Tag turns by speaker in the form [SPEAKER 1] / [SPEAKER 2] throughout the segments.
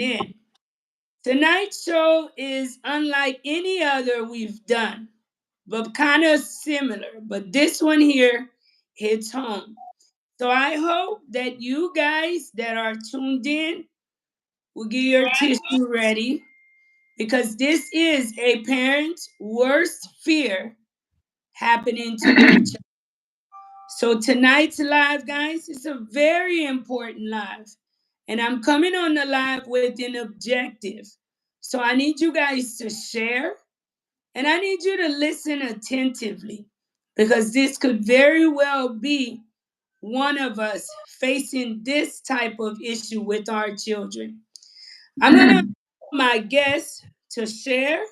[SPEAKER 1] in. Tonight's show is unlike any other we've done, but kind of similar. But this one here hits home. So I hope that you guys that are tuned in will get your tissue ready because this is a parent's worst fear happening to their child. So tonight's live, guys, is a very important live. And I'm coming on the live with an objective. So I need you guys to share and I need you to listen attentively because this could very well be one of us facing this type of issue with our children. I'm going to my guests to share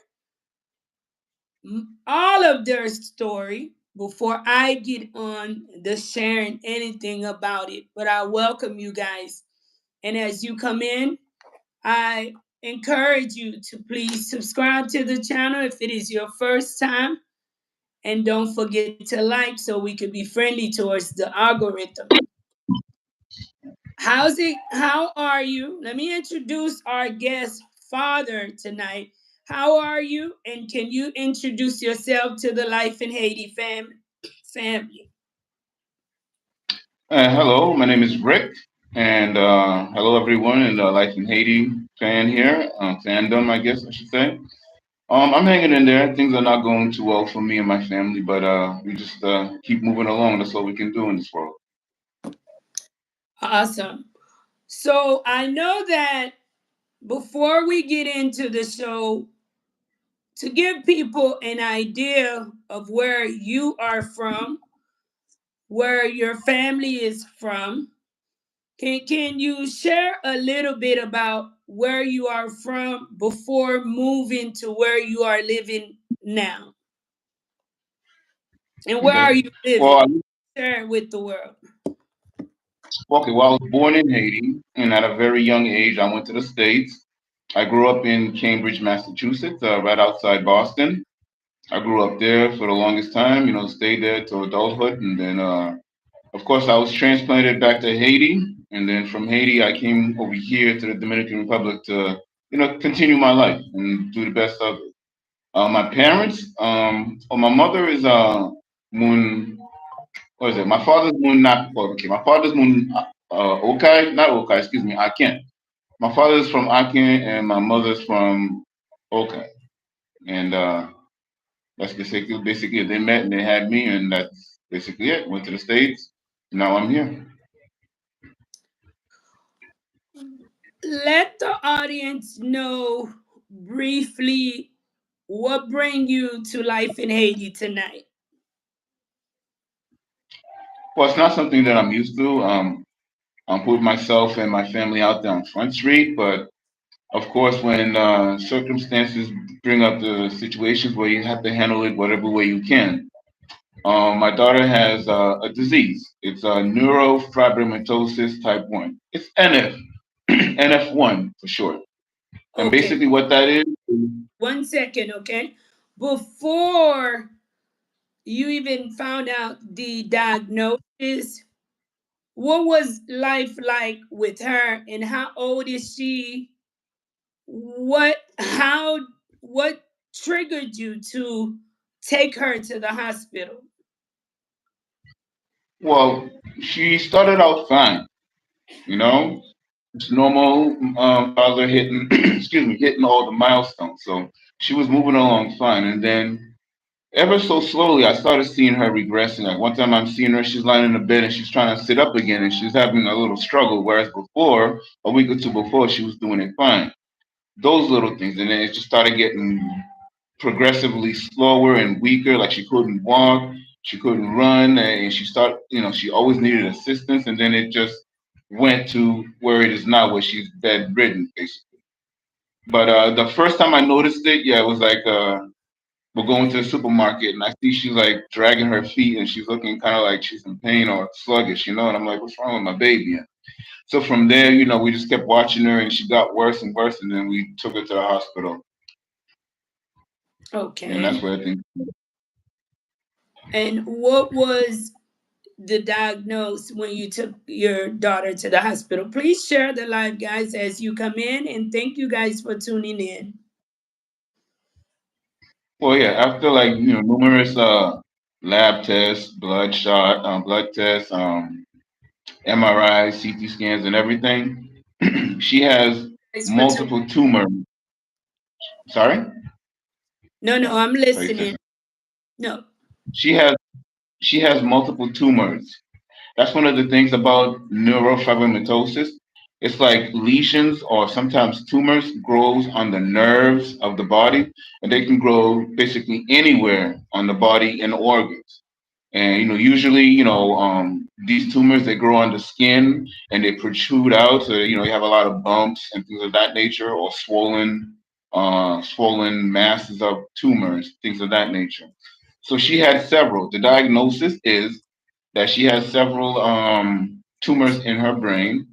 [SPEAKER 1] all of their story before I get on the sharing anything about it. But I welcome you guys. And as you come in, I encourage you to please subscribe to the channel if it is your first time. And don't forget to like so we could be friendly towards the algorithm. How are you? Let me introduce our guest father tonight. How are you? And can you introduce yourself to the Life in Haiti family?
[SPEAKER 2] Hello, my name is Rick, and hello everyone in the Life in Haiti fan here, fandom, I guess I should say. I'm hanging in there. Things are not going too well for me and my family, but we just keep moving along. That's all we can do in this world.
[SPEAKER 1] Awesome. So I know that before we get into the show, to give people an idea of where you are from, where your family is from, can you share a little bit about where you are from before moving to where you are living now? And where are
[SPEAKER 2] Okay.
[SPEAKER 1] you living?
[SPEAKER 2] Well,
[SPEAKER 1] Share it with the world.
[SPEAKER 2] okay. Well, I was born in Haiti, and at a very young age, I went to the States. I grew up in Cambridge, Massachusetts, right outside Boston. I grew up there for the longest time. Stayed there till adulthood, and then of course, I was transplanted back to Haiti, and then from Haiti, I came over here to the Dominican Republic to, continue my life and do the best of it. My parents, well, my mother is Moon. What is it? My father's Moon not okay. My father's Moon Okai, not Okai. Excuse me, Aken. My father's from Aken, and my mother's from Okai, and that's basically they met and they had me, and that's basically it. Went to the States. Now I'm here.
[SPEAKER 1] Let the audience know briefly what bring you to Life in Haiti tonight.
[SPEAKER 2] Well, it's not something that I'm used to. I'm putting myself and my family out there on Front Street, but of course, when circumstances bring up the situations where you have to handle it whatever way you can. My daughter has a disease. It's a neurofibromatosis type 1. It's NF, NF1 for short. And
[SPEAKER 1] Okay,
[SPEAKER 2] basically, what that is,
[SPEAKER 1] 1 second, okay? Before you even found out the diagnosis, what was life like with her and how old is she? What triggered you to take her to the hospital?
[SPEAKER 2] well, she started out fine, you know, it's normal toddler hitting, excuse me, hitting all the milestones. So she was moving along fine. And then ever so slowly, I started seeing her regressing. Like one time I'm seeing her, she's lying in the bed and she's trying to sit up again and she's having a little struggle. Whereas before, a week or two before, she was doing it fine. Those little things. And then it just started getting progressively slower and weaker. Like she couldn't walk, she couldn't run, and she always needed assistance. And then it just went to where it is now, where she's bedridden, basically. But the first time I noticed it, yeah, it was like we're going to the supermarket and I see she's like dragging her feet and she's looking kind of like she's in pain or sluggish, and I'm like, what's wrong with my baby? And so from there, we just kept watching her and she got worse and worse, and then we took her to the hospital, and
[SPEAKER 1] Okay.
[SPEAKER 2] that's where I think.
[SPEAKER 1] And what was the diagnosis when you took your daughter to the hospital? Please share the live, guys, as you come in, and thank you guys for tuning in.
[SPEAKER 2] Well, yeah, after like numerous lab tests, blood tests, MRIs, CT scans, and everything, she has
[SPEAKER 1] Thanks for tuning.
[SPEAKER 2] multiple tumors. Sorry,
[SPEAKER 1] No, no, I'm
[SPEAKER 2] sorry,
[SPEAKER 1] listening.
[SPEAKER 2] sis.
[SPEAKER 1] No.
[SPEAKER 2] She has she has multiple tumors. That's one of the things about neurofibromatosis. It's like lesions or sometimes tumors grows on the nerves of the body, and they can grow basically anywhere on the body and organs. And usually, these tumors they grow on the skin and they protrude out, so you have a lot of bumps and things of that nature, or swollen masses of tumors, things of that nature. So she had several. The diagnosis is that she has several tumors in her brain.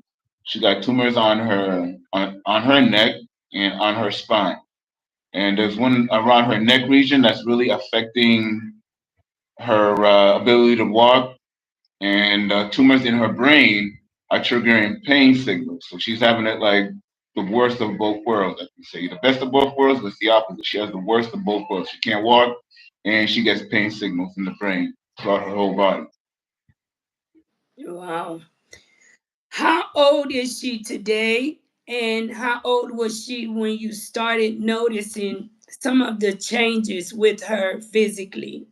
[SPEAKER 2] She got tumors on her neck and on her spine. And there's one around her neck region that's really affecting her ability to walk. And tumors in her brain are triggering pain signals. So she's having it like the worst of both worlds. I can say the best of both worlds, but it's the opposite. She has the worst of both worlds. She can't walk, and she gets pain signals in the brain throughout her whole body.
[SPEAKER 1] Wow. How old is she today? And how old was she when you started noticing some of the changes with her physically?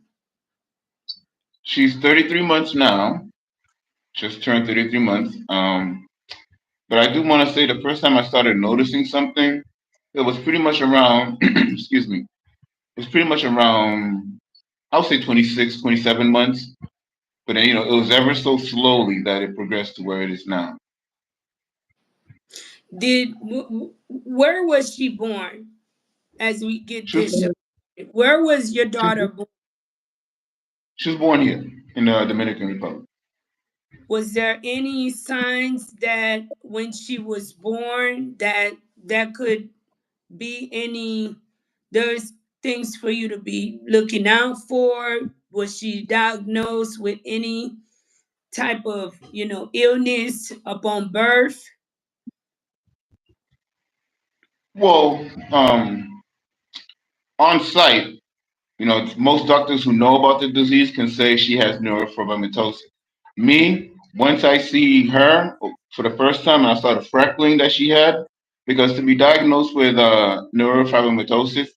[SPEAKER 2] She's 33 months now. Just turned 33 months. But I do want to say the first time I started noticing something, it was pretty much around, excuse me, it was pretty much around, I would say 26, 27 months. But then, it was ever so slowly that it progressed to where it is now.
[SPEAKER 1] Where was she born? As we get
[SPEAKER 2] She was
[SPEAKER 1] this show,
[SPEAKER 2] born,
[SPEAKER 1] where was your
[SPEAKER 2] she
[SPEAKER 1] daughter
[SPEAKER 2] was,
[SPEAKER 1] born?
[SPEAKER 2] she was born here in the Dominican Republic.
[SPEAKER 1] Was there any signs that when she was born that could be any? There's things for you to be looking out for. Was she diagnosed with any type of illness upon birth?
[SPEAKER 2] Well, on site, most doctors who know about the disease can say she has neurofibromatosis. Me, once I see her for the first time and I saw the freckling that she had, because to be diagnosed with neurofibromatosis,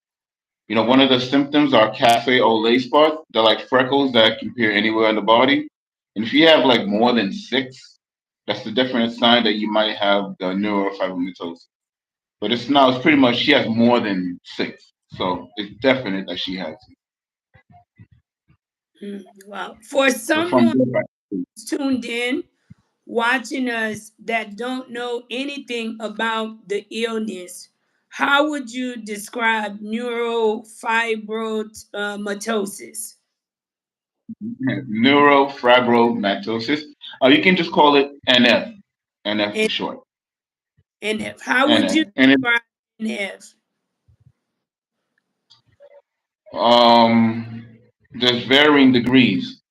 [SPEAKER 2] one of the symptoms are cafe au lait spots. They're like freckles that can appear anywhere in the body. And if you have like more than six, that's the definite sign that you might have the neurofibromatosis. But it's pretty much she has more than six. So it's definite that she has it.
[SPEAKER 1] Wow. For
[SPEAKER 2] But from
[SPEAKER 1] someone
[SPEAKER 2] there,
[SPEAKER 1] tuned in, watching us that don't know anything about the illness, how would you describe neurofibromatosis?
[SPEAKER 2] neurofibromatosis, you can just call it NF, NF for
[SPEAKER 1] And,
[SPEAKER 2] short,
[SPEAKER 1] and if, how would
[SPEAKER 2] NF.
[SPEAKER 1] you
[SPEAKER 2] And
[SPEAKER 1] describe NF?
[SPEAKER 2] um, there's varying degrees.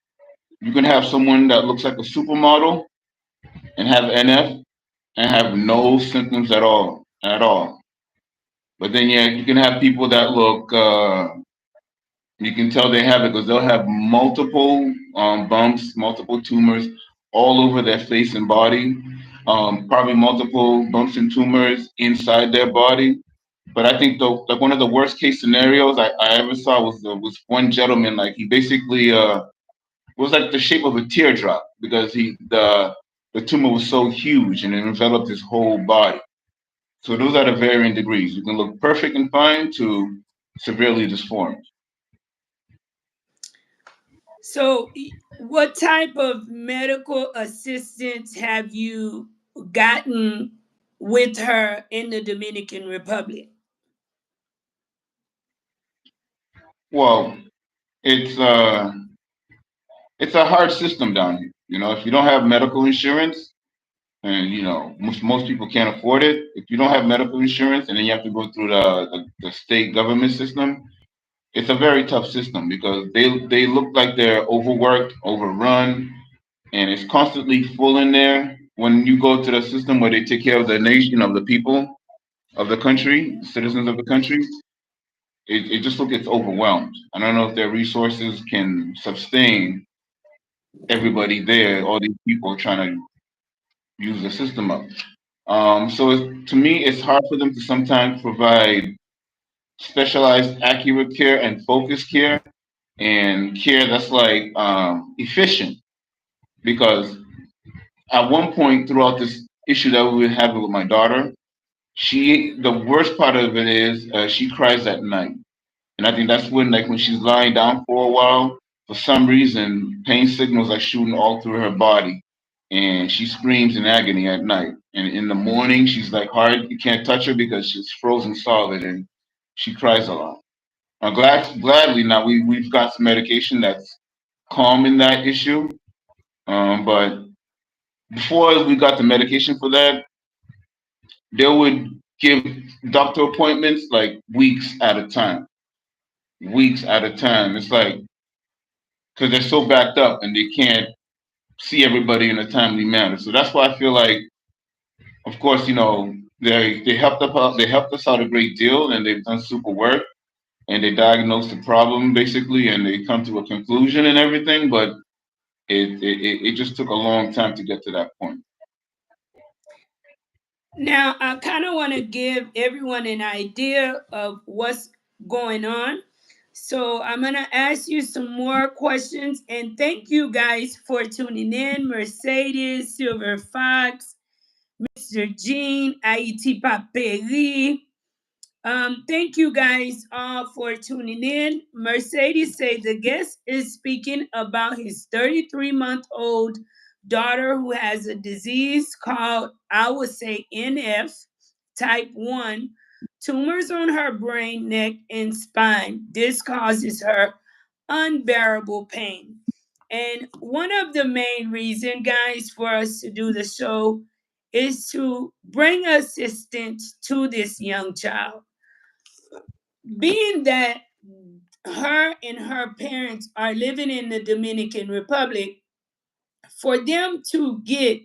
[SPEAKER 2] You can have someone that looks like a supermodel and have NF and have no symptoms at all, at all. But then, yeah, you can have people that look, you can tell they have it because they'll have multiple bumps, multiple tumors all over their face and body, probably multiple bumps and tumors inside their body. But I think like one of the worst case scenarios I ever saw was one gentleman, like he basically was like the shape of a teardrop because the tumor was so huge and it enveloped his whole body. So those are the varying degrees. You can look perfect and fine to severely disformed.
[SPEAKER 1] So, what type of medical assistance have you gotten with her in the Dominican Republic?
[SPEAKER 2] Well, it's uh it's a hard system down here. If you don't have medical insurance, and most people can't afford it. If you don't have medical insurance, and then you have to go through the state government system, it's a very tough system because they look like they're overworked, overrun. and it's constantly full in there. When you go to the system where they take care of the nation, of the people of the country, citizens of the country, it just looks it's overwhelmed. I don't know if their resources can sustain everybody there, all these people trying to use the system up. To me, it's hard for them to sometimes provide specialized, accurate care and focused care and care that's like efficient. Because at one point throughout this issue that we were having with my daughter, the worst part of it is she cries at night. And I think that's when, like, when she's lying down for a while, for some reason, pain signals are shooting all through her body, and she screams in agony at night. And in the morning, she's like hard. You can't touch her because she's frozen solid, and she cries a lot. Gladly now we've got some medication that's calming that issue. But before we got the medication for that, they would give doctor appointments like weeks at a time, weeks at a time. It's like because they're so backed up and they can't see everybody in a timely manner. So that's why I feel like, of course, they helped us out a great deal, and they've done super work, and they diagnosed the problem basically, and they come to a conclusion and everything. But it just took a long time to get to that point.
[SPEAKER 1] Now, I kind of want to give everyone an idea of what's going on. So, I'm going to ask you some more questions. And thank you guys for tuning in. Mercedes, Silver Fox, Mr. Jean, Haiti Paperi. Thank you guys all for tuning in. Mercedes say the guest is speaking about his 33-month-old daughter who has a disease called, I would say, NF type 1, tumors on her brain, neck, and spine. This causes her unbearable pain. And one of the main reasons, guys, for us to do the show is to bring assistance to this young child, being that her and her parents are living in the Dominican Republic. For them to get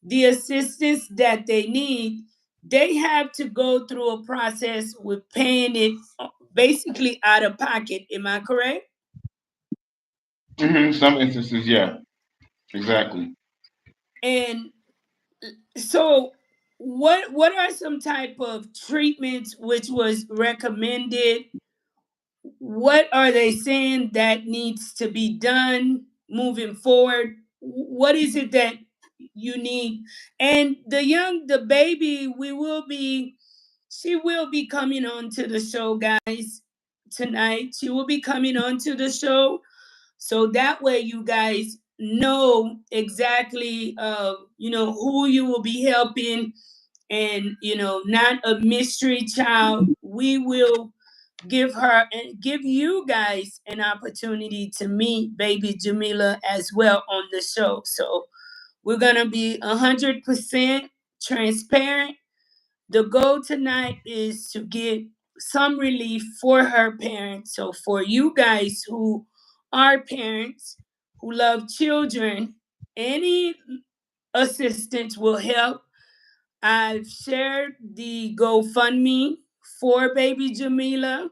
[SPEAKER 1] the assistance that they need, they have to go through a process with paying it basically out of pocket. Am I correct?
[SPEAKER 2] Some instances, yeah, exactly.
[SPEAKER 1] And so what are some type of treatments which was recommended? What are they saying that needs to be done moving forward? What is it that you need? And the baby, she will be coming on to the show, guys, tonight. She will be coming on to the show. So that way you guys know exactly, who you will be helping, and, not a mystery child. We will give her and give you guys an opportunity to meet baby Jamila as well on the show. So we're gonna be 100% transparent. The goal tonight is to get some relief for her parents. So for you guys who are parents who love children, any assistance will help. I've shared the GoFundMe for baby Jamila,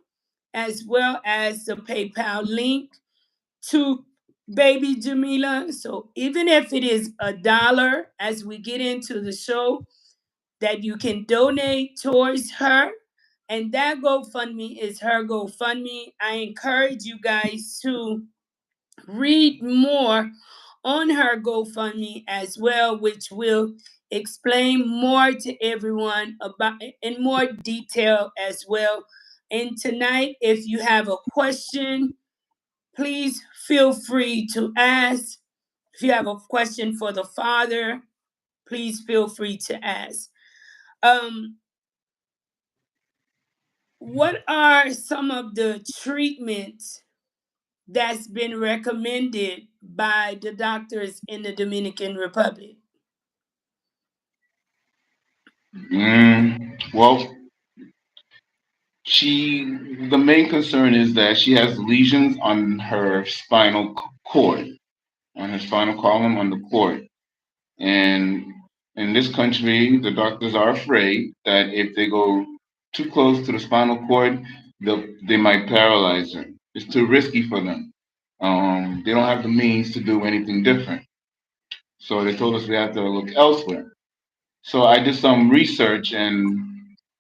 [SPEAKER 1] as well as the PayPal link to baby Jamila. So even if it is $1 as we get into the show, that you can donate towards her. And that GoFundMe is her GoFundMe. I encourage you guys to read more on her GoFundMe as well, which will explain more to everyone about in more detail as well. And tonight, if you have a question, please feel free to ask. If you have a question for the father, please feel free to ask. Um, what are some of the treatments that's been recommended by the doctors in the Dominican Republic?
[SPEAKER 2] Well, the main concern is that she has lesions on her spinal cord. on his spinal column on the cord. And in this country, the doctors are afraid that if they go too close to the spinal cord, they might paralyze her. It's too risky for them. They don't have the means to do anything different. So they told us we have to look elsewhere. So I did some research and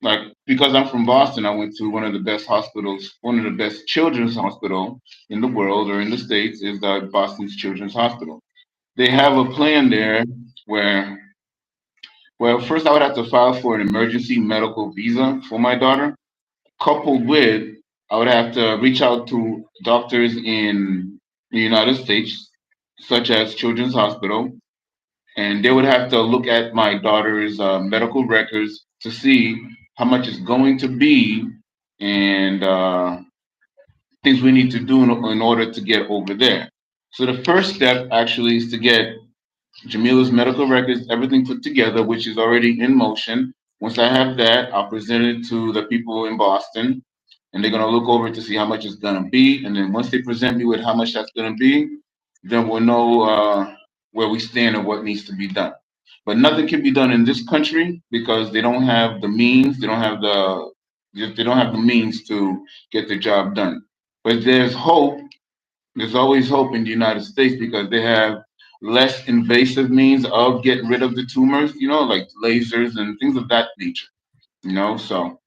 [SPEAKER 2] like because I'm from Boston, I went to one of the best hospitals, one of the best children's hospital in the world or in the States is the Boston's Children's Hospital. They have a plan there where well, first I would have to file for an emergency medical visa for my daughter. Coupled with, I would have to reach out to doctors in the United States, such as Children's Hospital, and they would have to look at my daughter's medical records to see how much it's going to be and things we need to do in order to get over there. So the first step actually is to get Jamila's medical records, everything put together, which is already in motion. Once I have that, I'll present it to the people in Boston, and they're gonna look over it to see how much it's gonna be. And then once they present me with how much that's gonna be, then we'll know where we stand and what needs to be done. But nothing can be done in this country because they don't have the means. They don't have the means to get the job done. But there's hope there's always hope in the United States because they have less invasive means of getting rid of the tumors, like lasers and things of that nature, so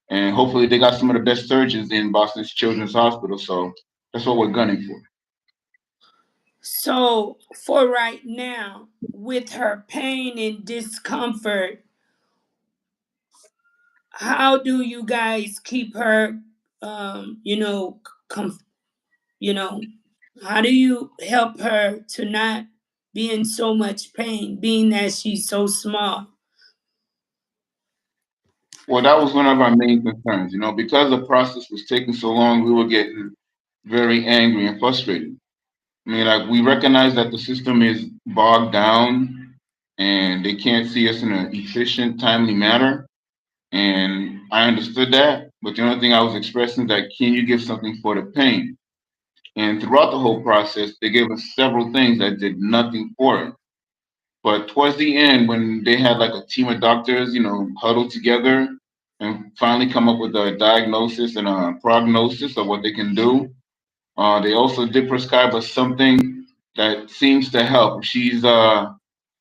[SPEAKER 2] and hopefully they got some of the best surgeons in Boston's Children's Hospital, so that's what we're gunning for.
[SPEAKER 1] So, for right now, with her pain and discomfort, how do you guys keep her, com- you know, how do you help her to not be in so much pain, being that she's so small?
[SPEAKER 2] Well, that was one of our main concerns, because the process was taking so long, we were getting very angry and frustrated. I mean, like we recognize that the system is bogged down and they can't see us in an efficient, timely manner. And I understood that, but the only thing I was expressing is that can you give something for the pain? And throughout the whole process, they gave us several things that did nothing for it. But towards the end, when they had like a team of doctors, huddled together and finally come up with a diagnosis and a prognosis of what they can do, they also did prescribe us something that seems to help. She's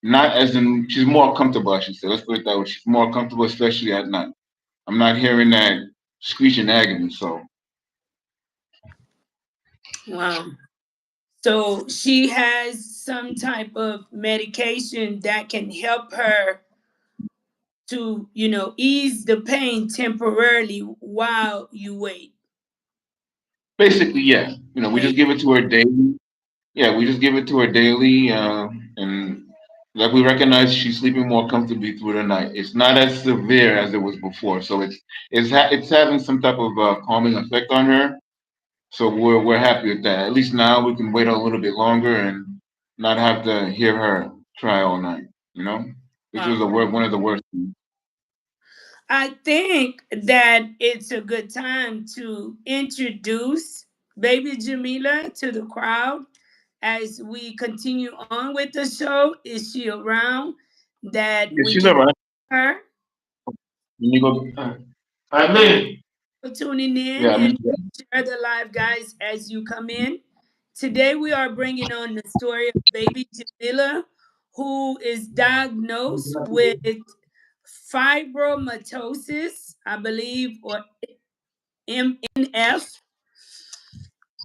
[SPEAKER 2] not as in she's more comfortable, I should say. Let's put it that way. She's more comfortable, especially at night. I'm not hearing that screeching agony. So
[SPEAKER 1] Wow. So she has some type of medication that can help her to, ease the pain temporarily while you wait.
[SPEAKER 2] basically, yeah, we just
[SPEAKER 1] Wait.
[SPEAKER 2] give it to her daily. Yeah, we just give it to her daily, and like we recognize she's sleeping more comfortably through the night. It's not as severe as it was before, so it's having some type of calming effect on her. So we're happy with that. At least now we can wait a little bit longer and not have to hear her cry all night. Which was
[SPEAKER 1] Wow.
[SPEAKER 2] one of the worst things.
[SPEAKER 1] I think that it's a good time to introduce baby Jamila to the crowd as we continue on with the show. Is she around that
[SPEAKER 2] Yeah,
[SPEAKER 1] we
[SPEAKER 2] she's
[SPEAKER 1] can
[SPEAKER 2] all right.
[SPEAKER 1] hear her
[SPEAKER 2] Let me go. Eileen.
[SPEAKER 1] for tuning in
[SPEAKER 2] Yeah, I miss
[SPEAKER 1] and
[SPEAKER 2] you.
[SPEAKER 1] share the live guys as you come in? Today we are bringing on the story of baby Jamila, who is diagnosed with fibromatosis, I believe, or MNF,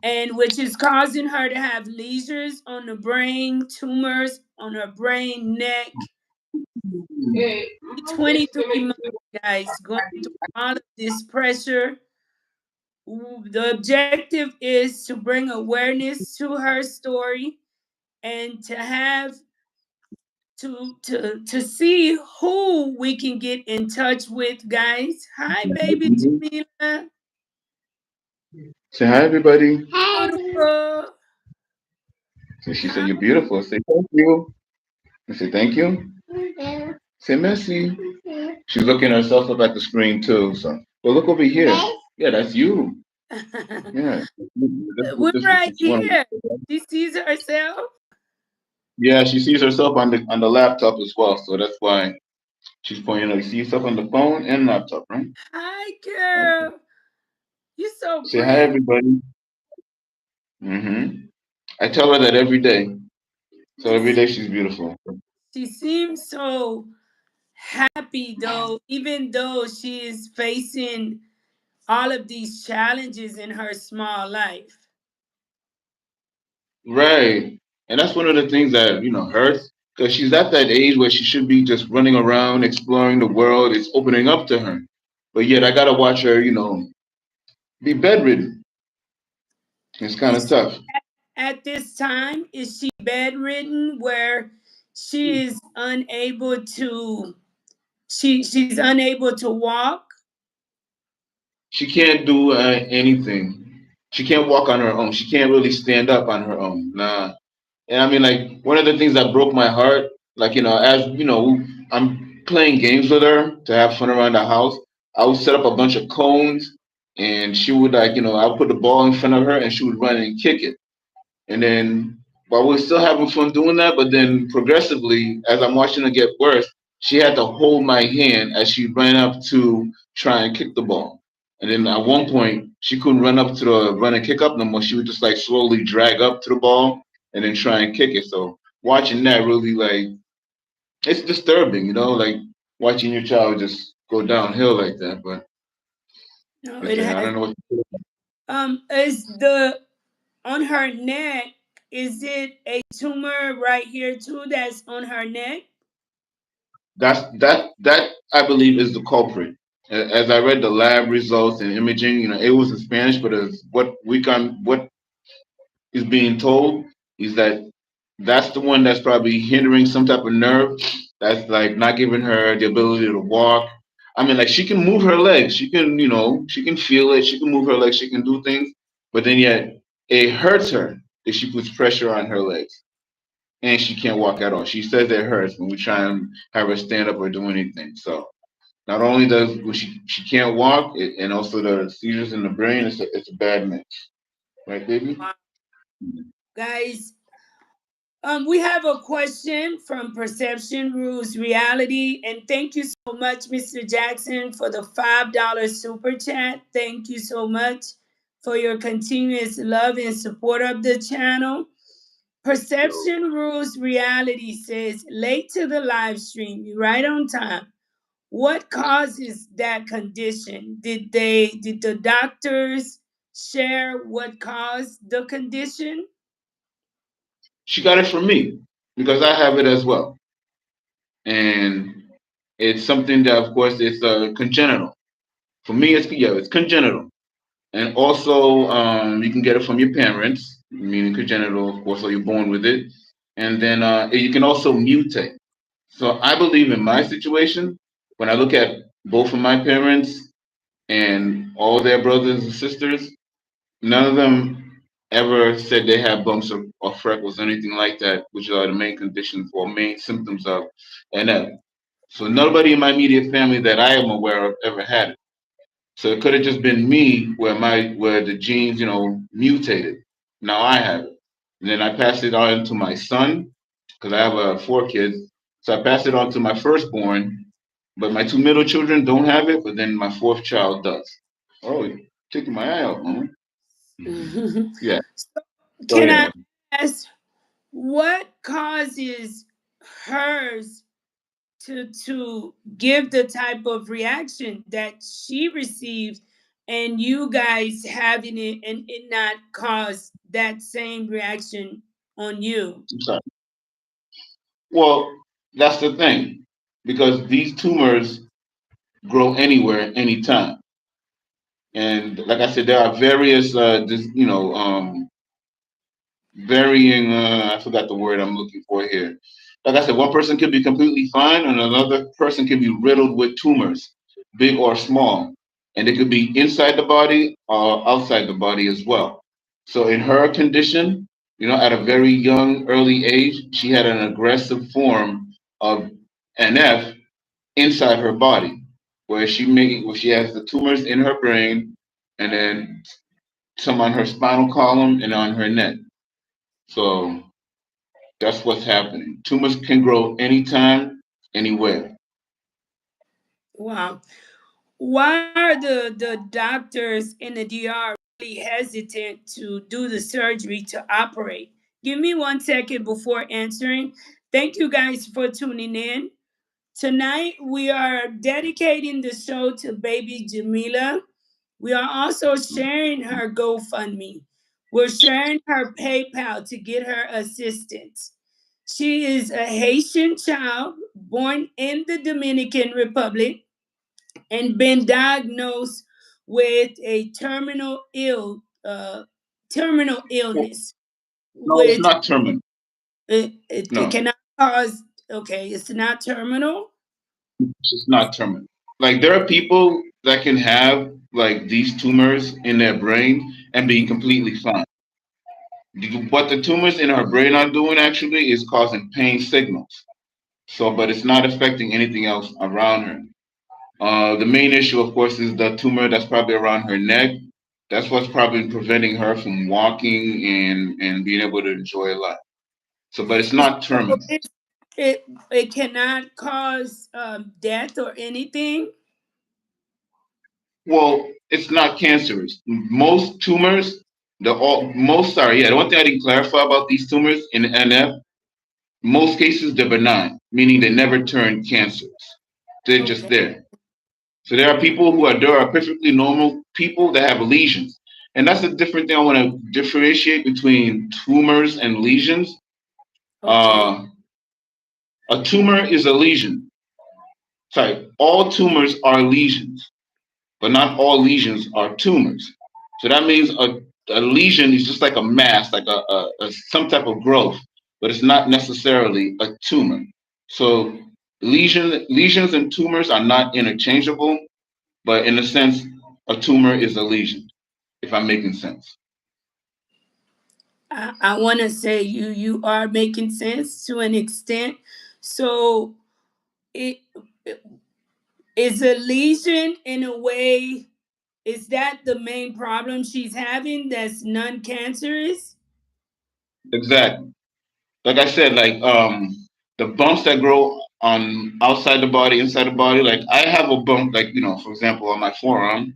[SPEAKER 1] and which is causing her to have lesions on the brain, tumors on her brain, neck.
[SPEAKER 2] Hey,
[SPEAKER 1] 23 months, guys, going through all of this pressure. The objective is to bring awareness to her story and to have to see who we can get in touch with, guys. Hi, baby Jamila.
[SPEAKER 2] say hi, everybody.
[SPEAKER 1] Beautiful.
[SPEAKER 2] So she said,
[SPEAKER 1] How
[SPEAKER 2] "You're beautiful." Say thank you. I say thank you. Say Messi. She's looking herself up at the screen too. So, well, look over here. Yeah, that's you. Yeah.
[SPEAKER 1] we're
[SPEAKER 2] This
[SPEAKER 1] right
[SPEAKER 2] is one.
[SPEAKER 1] here. She sees herself.
[SPEAKER 2] Yeah, she sees herself on the laptop as well, so that's why she's pointing out. You see yourself on the phone and laptop, right?
[SPEAKER 1] Hi,
[SPEAKER 2] Okay.
[SPEAKER 1] girl. You so
[SPEAKER 2] Say hi,
[SPEAKER 1] pretty.
[SPEAKER 2] everybody. I tell her that every day. So every day she's beautiful.
[SPEAKER 1] She seems so happy though, even though she is facing all of these challenges in her small life.
[SPEAKER 2] Right. And that's one of the things that, hurts. Because she's at that age where she should be just running around, exploring the world. It's opening up to her. But yet I got to watch her, be bedridden. It's kind of
[SPEAKER 1] Is
[SPEAKER 2] tough.
[SPEAKER 1] at this time is she bedridden where she is unable to she's unable to walk?
[SPEAKER 2] She can't do anything. She can't walk on her own. She can't really stand up on her own. Nah. And I mean, like, one of the things that broke my heart, like, as, I'm playing games with her to have fun around the house. I would set up a bunch of cones and she would, like, I would put the ball in front of her and she would run and kick it. And then while we are still having fun doing that, but then progressively, as I'm watching her get worse, she had to hold my hand as she ran up to try and kick the ball. And then at one point, she couldn't run up to the run and kick up no more. She would just like slowly drag up to the ball and then try and kick it. So watching that really like it's disturbing, like watching your child just go downhill like that.
[SPEAKER 1] No,
[SPEAKER 2] But
[SPEAKER 1] it
[SPEAKER 2] then I
[SPEAKER 1] has.
[SPEAKER 2] don't know what to do.
[SPEAKER 1] Is the on her neck? Is it a tumor right here too? That's on her neck.
[SPEAKER 2] That I believe is the culprit. As I read the lab results and imaging, it was in Spanish, but as what is being told is that that's the one that's probably hindering some type of nerve that's like not giving her the ability to walk. I mean, like she can move her legs, she can feel it, she can move her legs, she can do things, but then yet it hurts her if she puts pressure on her legs and she can't walk at all. She says it hurts when we try and have her stand up or do anything. So not only does when she can't walk, and also the seizures in the brain, it's a bad mix, right, baby?
[SPEAKER 1] Wow. Guys, we have a question from Perception Rules Reality, and thank you so much, Mr. Jackson, for the $5 super chat. Thank you so much for your continuous love and support of the channel.
[SPEAKER 2] Yo.
[SPEAKER 1] Perception Rules Reality says, late to the live stream, you right on time. What causes that condition? Did the doctors share what caused the condition?
[SPEAKER 2] She got it from me because I have it as well, and it's something that, of course, it's congenital. For me, it's congenital, and also you can get it from your parents, meaning congenital, of course, or you're born with it, and then you can also mutate. So I believe in my situation, when I look at both of my parents and all their brothers and sisters, none of them ever said they had bumps or freckles or anything like that, which are the main conditions or main symptoms of NF. So nobody in my immediate family that I am aware of ever had it. So it could have just been me where the genes, mutated. Now I have it. And then I passed it on to my son, because I have four kids. So I passed it on to my firstborn, but my two middle children don't have it, but then my fourth child does. Oh, you're taking my eye out, man. Yeah. So
[SPEAKER 1] Can I
[SPEAKER 2] yeah.
[SPEAKER 1] ask what causes hers to give the type of reaction that she receives and you guys having it and it not cause that same reaction on you?
[SPEAKER 2] I'm sorry. Well, that's the thing, because these tumors grow anywhere, anytime. And like I said, there are various, varying. I forgot the word I'm looking for here. Like I said, one person could be completely fine, and another person can be riddled with tumors, big or small, and it could be inside the body or outside the body as well. So in her condition, at a very young, early age, she had an aggressive form of NF inside her body, where she has the tumors in her brain, and then some on her spinal column and on her neck. So That's what's happening. Tumors can grow anytime, anywhere.
[SPEAKER 1] Wow. Why are the doctors in the DR really hesitant to do the surgery to operate? Give me 1 second before answering. Thank you guys for tuning in. Tonight we are dedicating the show to baby Jamila. We are also sharing her GoFundMe. We're sharing her PayPal to get her assistance. She is a Haitian child born in the Dominican Republic and been diagnosed with a terminal
[SPEAKER 2] Well,
[SPEAKER 1] illness,
[SPEAKER 2] no, it's
[SPEAKER 1] which
[SPEAKER 2] not terminal.
[SPEAKER 1] it
[SPEAKER 2] No,
[SPEAKER 1] cannot cause. Okay, it's not terminal.
[SPEAKER 2] it's not terminal. Like there are people that can have like these tumors in their brain and be completely fine. What the tumors in her brain are doing actually is causing pain signals. So, but it's not affecting anything else around her. The main issue, of course, is the tumor that's probably around her neck. That's what's probably preventing her from walking and being able to enjoy life. So, but it's not
[SPEAKER 1] So
[SPEAKER 2] terminal.
[SPEAKER 1] it cannot cause death or anything.
[SPEAKER 2] Well, it's not cancerous. Most tumors, most sorry, yeah. The one thing I didn't clarify about these tumors in NF, most cases they're benign, meaning they never turn cancerous. They're just
[SPEAKER 1] Okay.
[SPEAKER 2] there. So there are perfectly normal people that have lesions. And that's a different thing I want to differentiate between tumors and lesions.
[SPEAKER 1] Okay.
[SPEAKER 2] Uh, a tumor is a lesion. Sorry, all tumors are lesions, but not all lesions are tumors. So that means a lesion is just like a mass, like some type of growth, but it's not necessarily a tumor. So lesions and tumors are not interchangeable, but in a sense, a tumor is a lesion, if I'm making sense.
[SPEAKER 1] I want to say you are making sense to an extent. So it is a lesion in a way. Is that the main problem she's having? That's non-cancerous.
[SPEAKER 2] Exactly. Like I said, like the bumps that grow on outside the body, inside the body. Like I have a bump, like for example, on my forearm,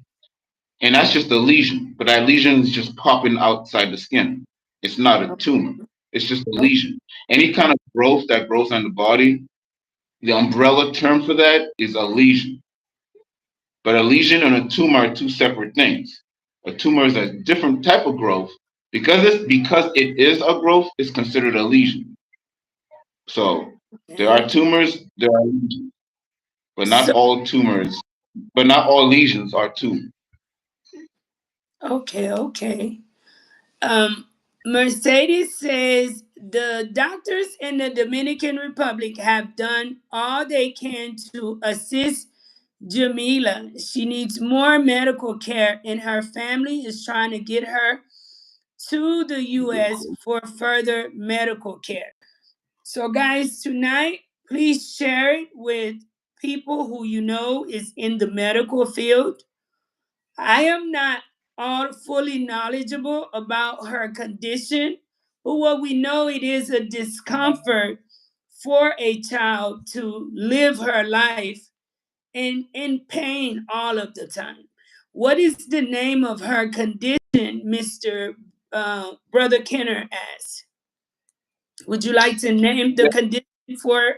[SPEAKER 2] and that's just a lesion. But that lesion is just popping outside the skin. It's not a tumor. It's just a lesion. Any kind of growth that grows on the body, the umbrella term for that is a lesion. But a lesion and a tumor are two separate things. A tumor is a different type of growth. Because it is a growth, it's considered a lesion. So there are
[SPEAKER 1] Okay.
[SPEAKER 2] tumors, there are lesions, but
[SPEAKER 1] So
[SPEAKER 2] not all tumors, but not all lesions are tumors.
[SPEAKER 1] okay. Um, Mercedes says the doctors in the Dominican Republic have done all they can to assist Jamila. She needs more medical care, and her family is trying to get her to the U.S. for further medical care. So, guys, tonight, please share it with people who you know is in the medical field. I am not all fully knowledgeable about her condition, but what we know it is a discomfort for a child to live her life in pain all of the time. What is the name of her condition, Mr. Brother Kenner asks? Would you like to name the
[SPEAKER 2] Yeah,
[SPEAKER 1] condition for?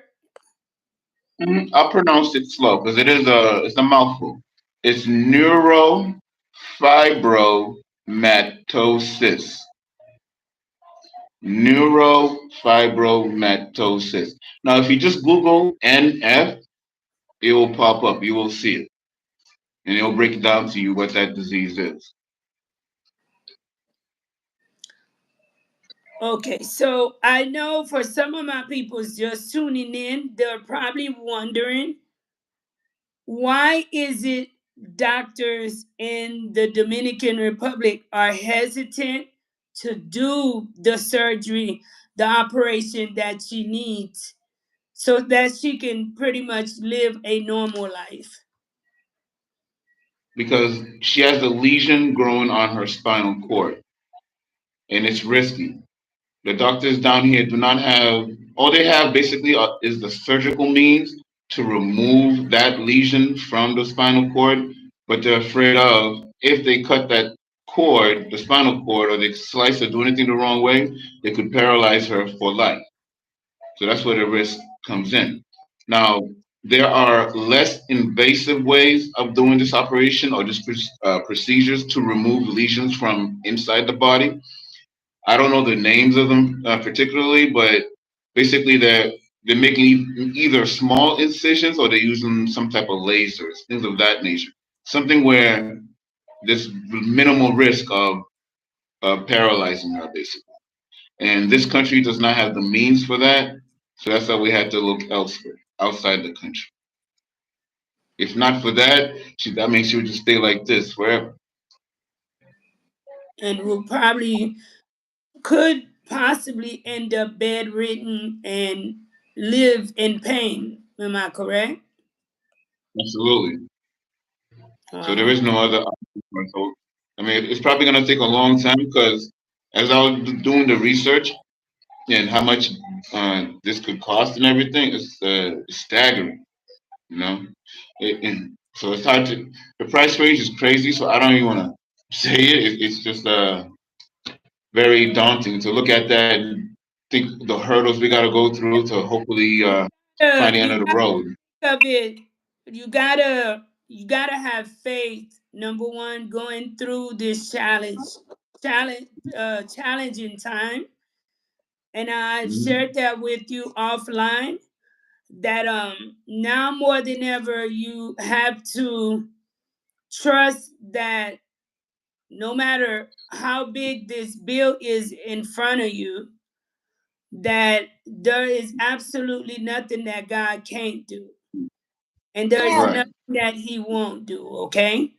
[SPEAKER 2] I'll pronounce it slow because it's a mouthful. It's neurofibromatosis. Neurofibromatosis. Now, if you just Google NF, it will pop up. You will see it, and it will break it down to you what that disease is.
[SPEAKER 1] Okay, so I know for some of my people just tuning in, they're probably wondering why is it doctors in the Dominican Republic are hesitant to do the surgery, the operation that she needs so that she can pretty much live a normal life.
[SPEAKER 2] Because she has a lesion growing on her spinal cord, and it's risky. The doctors down here do not have, all they have basically is the surgical means to remove that lesion from the spinal cord, but they're afraid of if they cut that cord, the spinal cord, or they slice or do anything the wrong way, they could paralyze her for life. So that's where the risk comes in. Now, there are less invasive ways of doing this operation or this procedures to remove lesions from inside the body. I don't know the names of them particularly, but basically they're making either small incisions or they're using some type of lasers, things of that nature. Something where there's minimal risk of paralyzing her, basically. And this country does not have the means for that, so that's why we had to look elsewhere, outside the country. If not for that, that means she would just stay like this forever.
[SPEAKER 1] And will probably could possibly end up bedridden and live in pain. Am I correct?
[SPEAKER 2] Absolutely. So there is
[SPEAKER 1] Wow.
[SPEAKER 2] no other option. So, I mean, it's probably going to take a long time because as I was doing the research and how much this could cost and everything, it's staggering. You know, and so it's hard to. The price range is crazy, so I don't even want to say it. It's just very daunting to look at that and think the hurdles we got to go through to hopefully find the end
[SPEAKER 1] You
[SPEAKER 2] of the
[SPEAKER 1] gotta
[SPEAKER 2] road.
[SPEAKER 1] think of it. You gotta have faith. Number one, going through this challenge, challenging time, and I've
[SPEAKER 2] Mhm.
[SPEAKER 1] shared that with you offline. That now more than ever, you have to trust that no matter how big this bill is in front of you, that there is absolutely nothing that God can't do. And there is
[SPEAKER 2] Right.
[SPEAKER 1] nothing that He won't do, okay?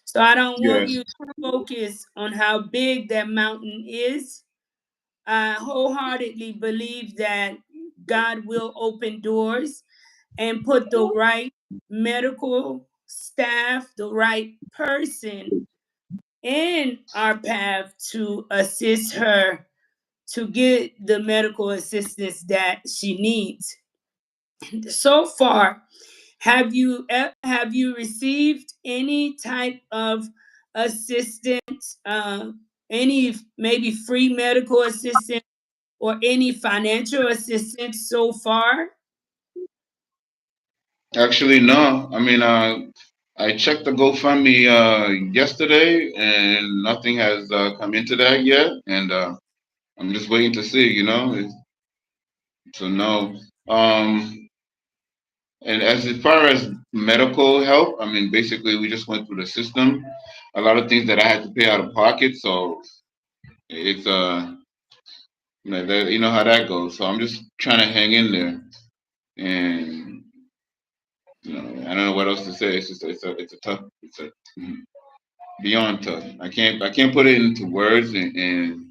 [SPEAKER 1] So I don't want
[SPEAKER 2] Yes.
[SPEAKER 1] you to focus on how big that mountain is. I wholeheartedly believe that God will open doors and put the right medical staff, the right person in our path to assist her to get the medical assistance that she needs. So far, have you received any type of assistance, any maybe free medical assistance or any financial assistance so far?
[SPEAKER 2] Actually, no. I mean, I checked the GoFundMe yesterday, and nothing has come into that yet, and I'm just waiting to see. So no. Um, and as far as medical help, I mean, basically, we just went through the system. A lot of things that I had to pay out of pocket, so it's you know how that goes. So I'm just trying to hang in there, and I don't know what else to say. It's just it's a tough it's a beyond tough. I can't put it into words and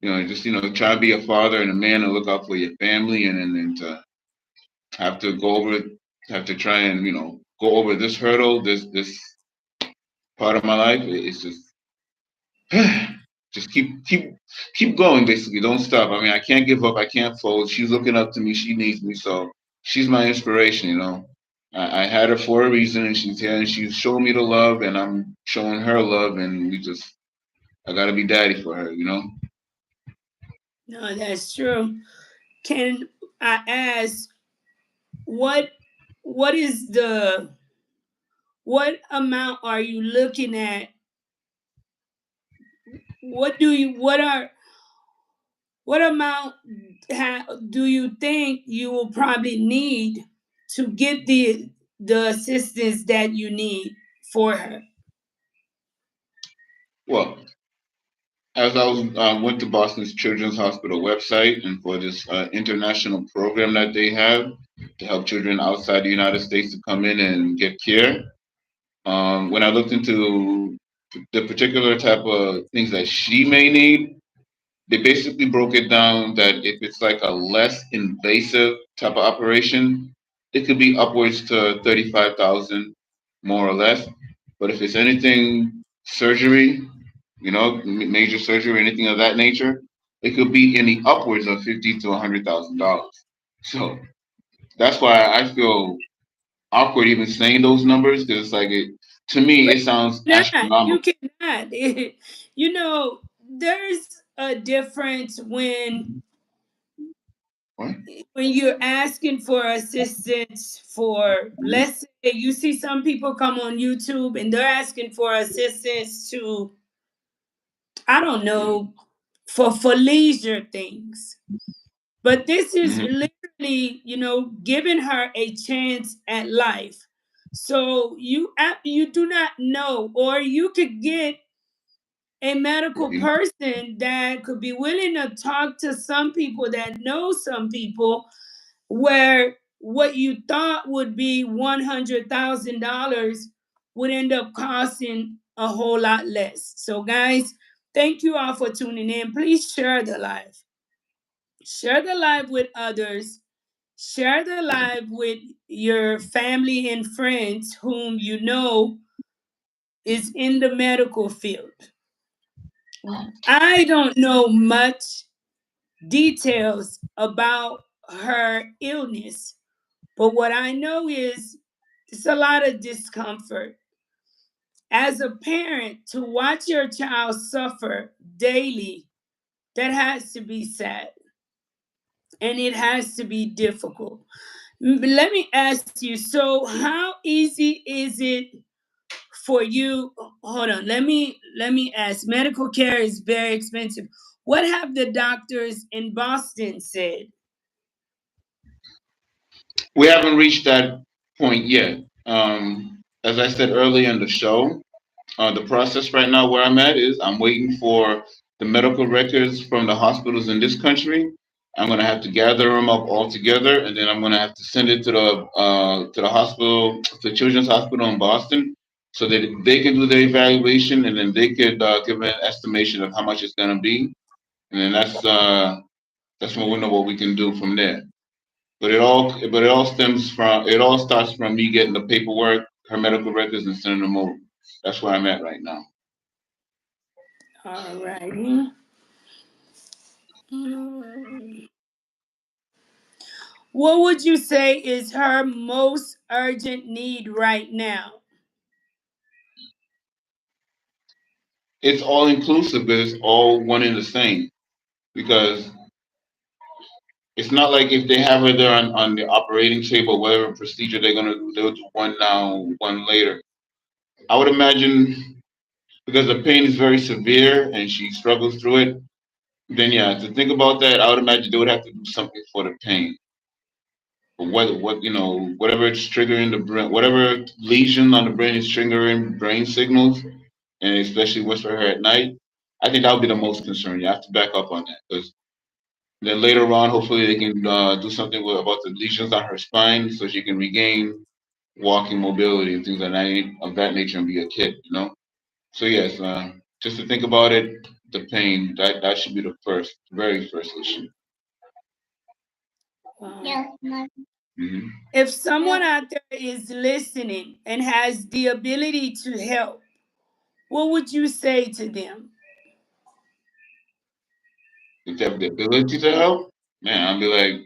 [SPEAKER 2] just try to be a father and a man and look out for your family and to have to go over have to try and go over this hurdle this part of my life. It's just keep going. Basically, don't stop. I mean, I can't give up. I can't fold. She's looking up to me. She needs me. So she's my inspiration. I had her for a reason, and she's here, and she's showing me the love, and I'm showing her love, and I gotta be daddy for her.
[SPEAKER 1] No, that's true. Can I ask what what is the what amount are you looking at? What amount do you think you will probably need to get the assistance that you need for her?
[SPEAKER 2] Well, as I was went to Boston's Children's Hospital website and for this international program that they have to help children outside the United States to come in and get care. When I looked into the particular type of things that she may need, they basically broke it down that if it's like a less invasive type of operation, it could be upwards to 35,000, more or less. But if it's anything surgery, major surgery, anything of that nature, it could be in the upwards of $50,000 to $100,000. So that's why I feel awkward even saying those numbers because it's like it to me
[SPEAKER 1] But
[SPEAKER 2] it sounds
[SPEAKER 1] not, you
[SPEAKER 2] astronomical.
[SPEAKER 1] cannot. You know, there's a difference
[SPEAKER 2] What?
[SPEAKER 1] when you're asking for assistance for, let's say you see some people come on YouTube and they're asking for assistance to, I don't know, for leisure things. But this is
[SPEAKER 2] Mm-hmm.
[SPEAKER 1] literally, giving her a chance at life. So you do not know, or you could get a medical person that could be willing to talk to some people that know some people, where what you thought would be $100,000 would end up costing a whole lot less. So, guys, thank you all for tuning in. Please share the live. Share the live with others. Share the live with your family and friends whom you know is in the medical field. I don't know much details about her illness, but what I know is it's a lot of discomfort. As a parent, to watch your child suffer daily, that has to be sad and it has to be difficult. Let me ask you, so how easy is it for you? Hold on, let me ask. Medical care is very expensive. What have the doctors in Boston said?
[SPEAKER 2] We haven't reached that point yet. As I said earlier in the show, the process right now where I'm at is I'm waiting for the medical records from the hospitals in this country. I'm gonna have to gather them up all together, and then I'm gonna have to send it to the hospital, to Children's Hospital in Boston, so that they can do their evaluation, and then they could give an estimation of how much it's gonna be, and then that's when we know what we can do from there. But it all starts from me getting the paperwork, her medical records, and sending them over. That's where I'm at right now.
[SPEAKER 1] All righty. Mm. What would you say is her most urgent need right now?
[SPEAKER 2] It's all inclusive, but it's all one and the same. Because it's not like if they have her there on the operating table, whatever procedure they're gonna do, they'll do one now, one later. I would imagine because the pain is very severe and she struggles through it, then yeah, to think about that, I would imagine they would have to do something for the pain. But whatever it's triggering the brain, whatever lesion on the brain is triggering brain signals, and especially what's for her at night, I think that would be the most concern. You have to back up on that because then later on, hopefully they can do something about the lesions on her spine so she can regain walking mobility and things of that nature and be a kid, you know? So yes, just to think about it, the pain, that should be the very first issue.
[SPEAKER 1] Wow.
[SPEAKER 2] Hmm.
[SPEAKER 1] If someone out there is listening and has the ability to help, what would you say to them?
[SPEAKER 2] If they have the ability to help, man, I'll be like,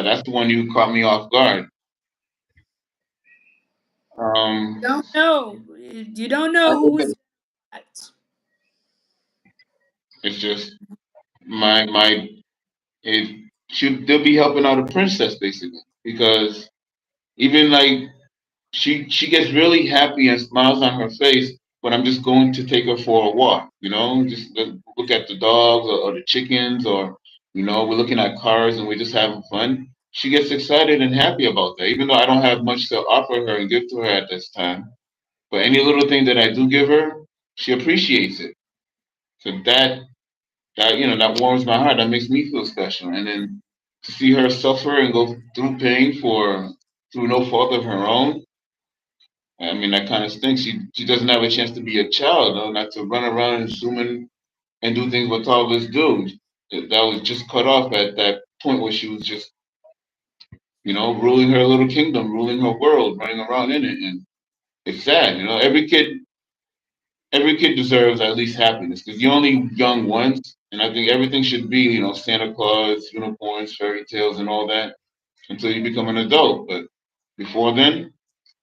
[SPEAKER 2] that's the one you caught me off guard. Um,
[SPEAKER 1] Don't know. You don't
[SPEAKER 2] I
[SPEAKER 1] know
[SPEAKER 2] think
[SPEAKER 1] who's
[SPEAKER 2] that
[SPEAKER 1] what.
[SPEAKER 2] it's just my it should they'll be helping out a princess basically because even like she gets really happy and smiles on her face when I'm just going to take her for a walk. Just look at the dogs or the chickens, or we're looking at cars and we're just having fun. She gets excited and happy about that, even though I don't have much to offer her and give to her at this time. But any little thing that I do give her, she appreciates it. So that warms my heart. That makes me feel special. And then to see her suffer and go through pain through no fault of her own, I mean, that kind of stinks. She doesn't have a chance to be a child, though, not to run around and zoom in and do things what toddlers do. That was just cut off at that point where she was just, ruling her little kingdom, ruling her world, running around in it. And it's sad, every kid, every kid deserves at least happiness because you're only young once, and I think everything should be, Santa Claus, unicorns, fairy tales, and all that until you become an adult. But before then,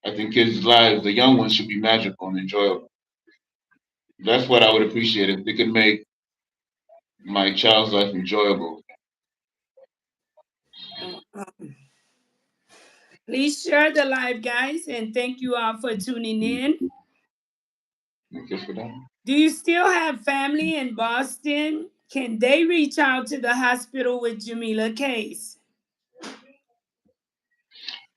[SPEAKER 2] I think kids' lives, the young ones, should be magical and enjoyable. That's what I would appreciate if they could make my child's life enjoyable.
[SPEAKER 1] Please share the live, guys, and thank you all for tuning in.
[SPEAKER 2] Just for that.
[SPEAKER 1] Do you still have family in Boston? Can they reach out to the hospital with Jamila case?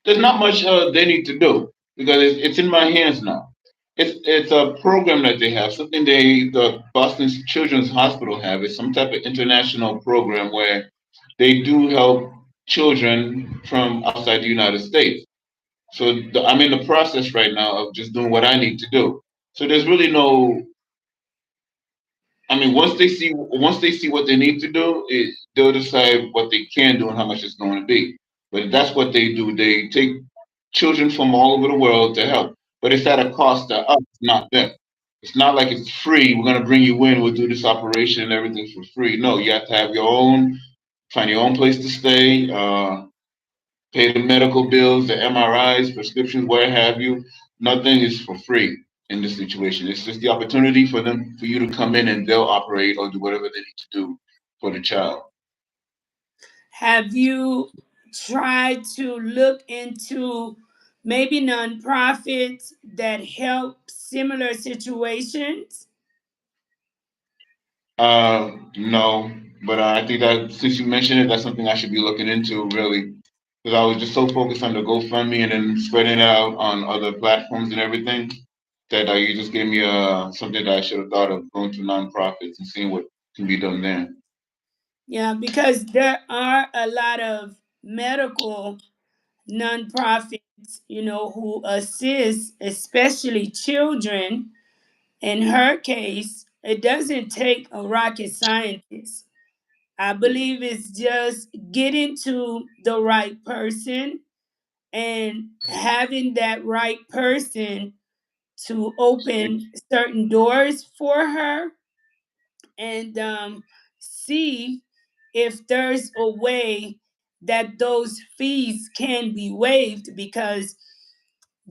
[SPEAKER 2] There's not much they need to do because it's in my hands now. It's a program that they have, something the Boston Children's Hospital have. It's some type of international program where they do help children from outside the United States. So I'm in the process right now of just doing what I need to do. So there's really no. I mean, once they see what they need to do, they'll decide what they can do and how much it's going to be. But that's what they do. They take children from all over the world to help, but it's at a cost to us, not them. It's not like it's free. We're gonna bring you in. We'll do this operation and everything's for free. No, you have to have your own, find your own place to stay, pay the medical bills, the MRIs, prescriptions, where have you. Nothing is for free in this situation. It's just the opportunity for you to come in and they'll operate or do whatever they need to do for the child.
[SPEAKER 1] Have you tried to look into maybe nonprofits that help similar situations?
[SPEAKER 2] No, but I think that since you mentioned it, that's something I should be looking into really, because I was just so focused on the GoFundMe and then spreading it out on other platforms and everything that you just gave me something that I should have thought of going to nonprofits and seeing what can be done there.
[SPEAKER 1] Yeah, because there are a lot of medical nonprofits, who assist, especially children. In her case, it doesn't take a rocket scientist. I believe it's just getting to the right person and having that right person to open certain doors for her and see if there's a way that those fees can be waived because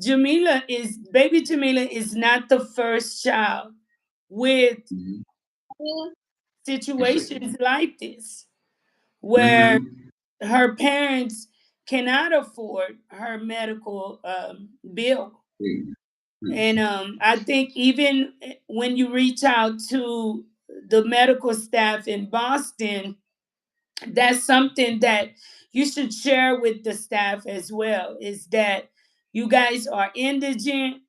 [SPEAKER 1] baby Jamila is not the first child with
[SPEAKER 2] Mm-hmm. Exactly.
[SPEAKER 1] situations like this where
[SPEAKER 2] Mm-hmm.
[SPEAKER 1] her parents cannot afford her medical bill. And I think even when you reach out to the medical staff in Boston, that's something that you should share with the staff as well is that you guys are indigent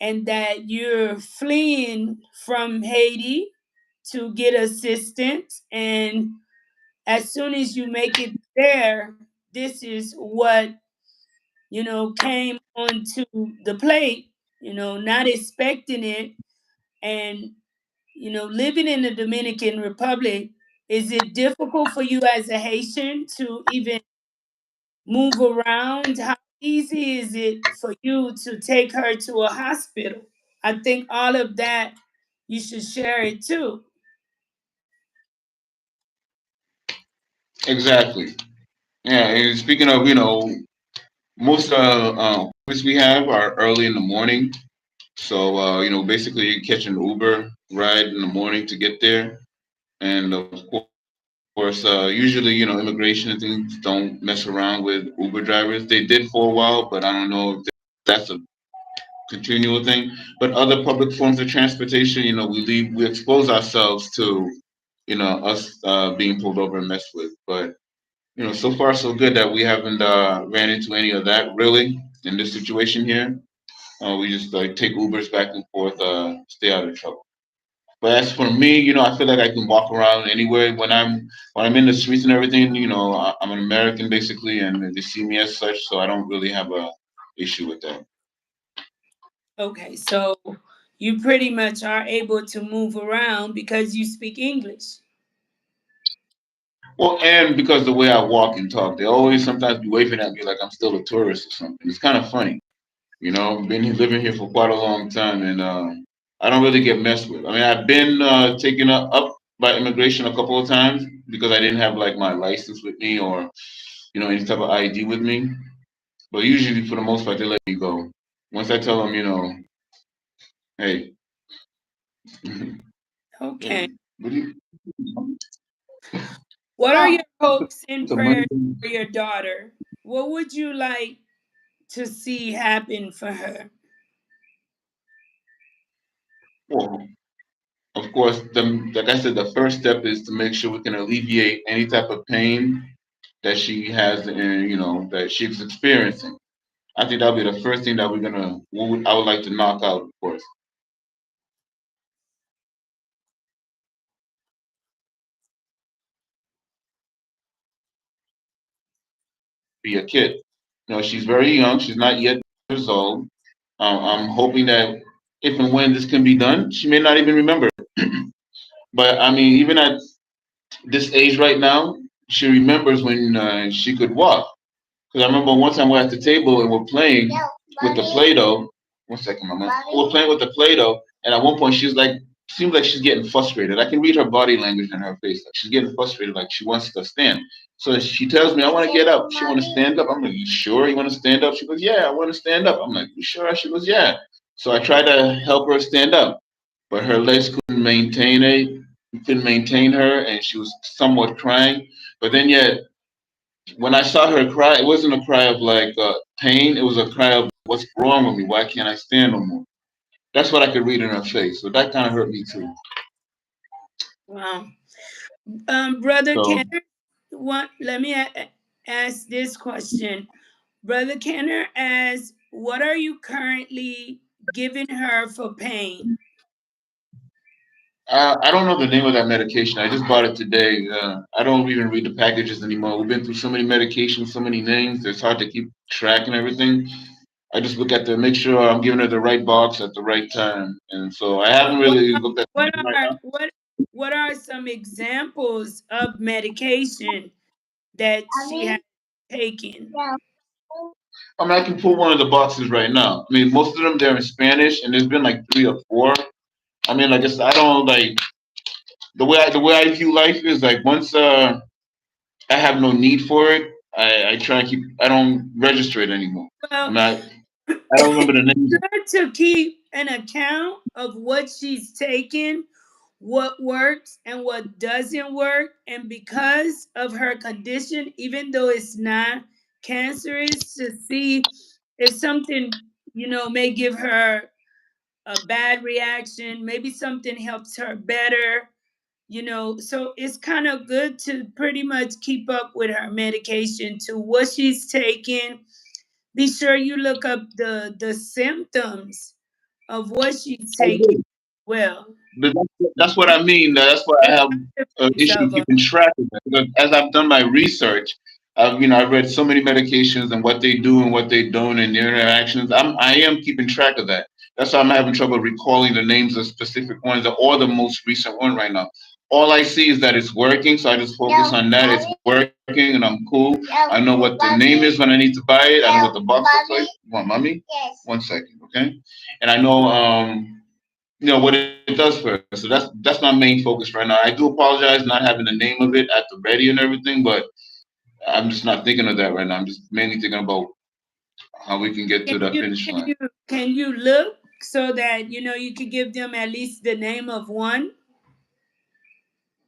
[SPEAKER 1] and that you're fleeing from Haiti to get assistance. And as soon as you make it there, this is what, came onto the plate, not expecting it. And, living in the Dominican Republic, is it difficult for you as a Haitian to even move around? How easy is it for you to take her to a hospital? I think all of that you should share it too.
[SPEAKER 2] Exactly. Yeah. And speaking of, most appointments we have are early in the morning. So basically you catch an Uber ride in the morning to get there. And of course, usually, immigration and things don't mess around with Uber drivers. They did for a while, but I don't know if that's a continual thing. But other public forms of transportation, we expose ourselves to, us being pulled over and messed with. But so far so good that we haven't ran into any of that really in this situation here. We just like take Ubers back and forth, stay out of trouble. But as for me, I feel like I can walk around anywhere when I'm in the streets and everything. I'm an American basically, and they see me as such, so I don't really have a issue with that.
[SPEAKER 1] Okay, so you pretty much are able to move around because you speak English.
[SPEAKER 2] Well, and because the way I walk and talk, they always sometimes be waving at me like I'm still a tourist or something. It's kind of funny, Been here, living here for quite a long time, and I don't really get messed with. I mean, I've been taken up by immigration a couple of times because I didn't have like my license with me or any type of ID with me. But usually, for the most part, they let me go. Once I tell them, hey,
[SPEAKER 1] Okay.
[SPEAKER 2] hey, what do you?
[SPEAKER 1] What are your hopes and
[SPEAKER 2] It's a money
[SPEAKER 1] prayers
[SPEAKER 2] thing.
[SPEAKER 1] for your daughter? What would you like to see happen for her?
[SPEAKER 2] Well, of course, like I said, the first step is to make sure we can alleviate any type of pain that she has and that she's experiencing. I think that'll be the first thing that I would like to knock out, of course. Be a kid. She's very young. She's not yet years old. I'm hoping that if and when this can be done, she may not even remember. But I mean, even at this age right now, she remembers when she could walk. Because I remember one time we're at the table and we're playing with the Play-Doh. One second, Mama. We're playing with the Play-Doh, and at one point she's like, seems like she's getting frustrated. I can read her body language in her face. Like she's getting frustrated, like she wants to stand. So she tells me, I want to get up. She want to stand up. I'm like, you sure you want to stand up? She goes, yeah, I want to stand up. I'm like, you sure? She goes, yeah. So I tried to help her stand up, but her legs couldn't maintain her, and she was somewhat crying. But then yet when I saw her cry, it wasn't a cry of like pain. It was a cry of what's wrong with me? Why can't I stand no more? That's what I could read in her face. So that kind of hurt me too.
[SPEAKER 1] Wow. Brother
[SPEAKER 2] So
[SPEAKER 1] Kenner, let me ask this question. Brother Kenner asks, what are you currently giving her for pain?
[SPEAKER 2] I don't know the name of that medication. I just bought it today. I don't even read the packages anymore. We've been through so many medications, so many names. It's hard to keep track and everything. I just look at make sure I'm giving her the right box at the right time. And so I haven't
[SPEAKER 1] What
[SPEAKER 2] really
[SPEAKER 1] are,
[SPEAKER 2] looked at the
[SPEAKER 1] what
[SPEAKER 2] name right
[SPEAKER 1] are
[SPEAKER 2] now.
[SPEAKER 1] what are some examples of medication that she has taken?
[SPEAKER 2] I mean, I can pull one of the boxes right now. I mean, most of them they're in Spanish, and there's been like three or four. I mean, like I said, I don't like the way I view life is like once I have no need for it, I try and keep. I don't register it anymore. I'm
[SPEAKER 1] Well,
[SPEAKER 2] not. I don't remember the names.
[SPEAKER 1] good to keep an account of what she's taken, what works and what doesn't work. And because of her condition, even though it's not cancerous, to see if something, may give her a bad reaction, maybe something helps her better. So it's kind of good to pretty much keep up with her medication to what she's taking. Be sure you look up the symptoms of what she's
[SPEAKER 2] I
[SPEAKER 1] taking.
[SPEAKER 2] did.
[SPEAKER 1] Well,
[SPEAKER 2] But that's what I mean. That's why I
[SPEAKER 1] the
[SPEAKER 2] have
[SPEAKER 1] side
[SPEAKER 2] an
[SPEAKER 1] effects
[SPEAKER 2] issue
[SPEAKER 1] of them.
[SPEAKER 2] keeping track of that. Because as I've done my research, I've read so many medications and what they do and what they don't and their interactions. I am keeping track of that. That's why I'm having trouble recalling the names of specific ones or the most recent one right now. All I see is that it's working, so I just focus on that. It's working, and I'm cool. I know what the name is when I need to buy it. I know what the box looks like. You want mommy? One second, okay? And I know what it does for us. So that's my main focus right now. I do apologize not having the name of it at the ready and everything, but I'm just not thinking of that right now. I'm just mainly thinking about how we can get
[SPEAKER 1] Can
[SPEAKER 2] to the
[SPEAKER 1] you
[SPEAKER 2] finish
[SPEAKER 1] can
[SPEAKER 2] line.
[SPEAKER 1] you can you look so that you could give them at least the name of one?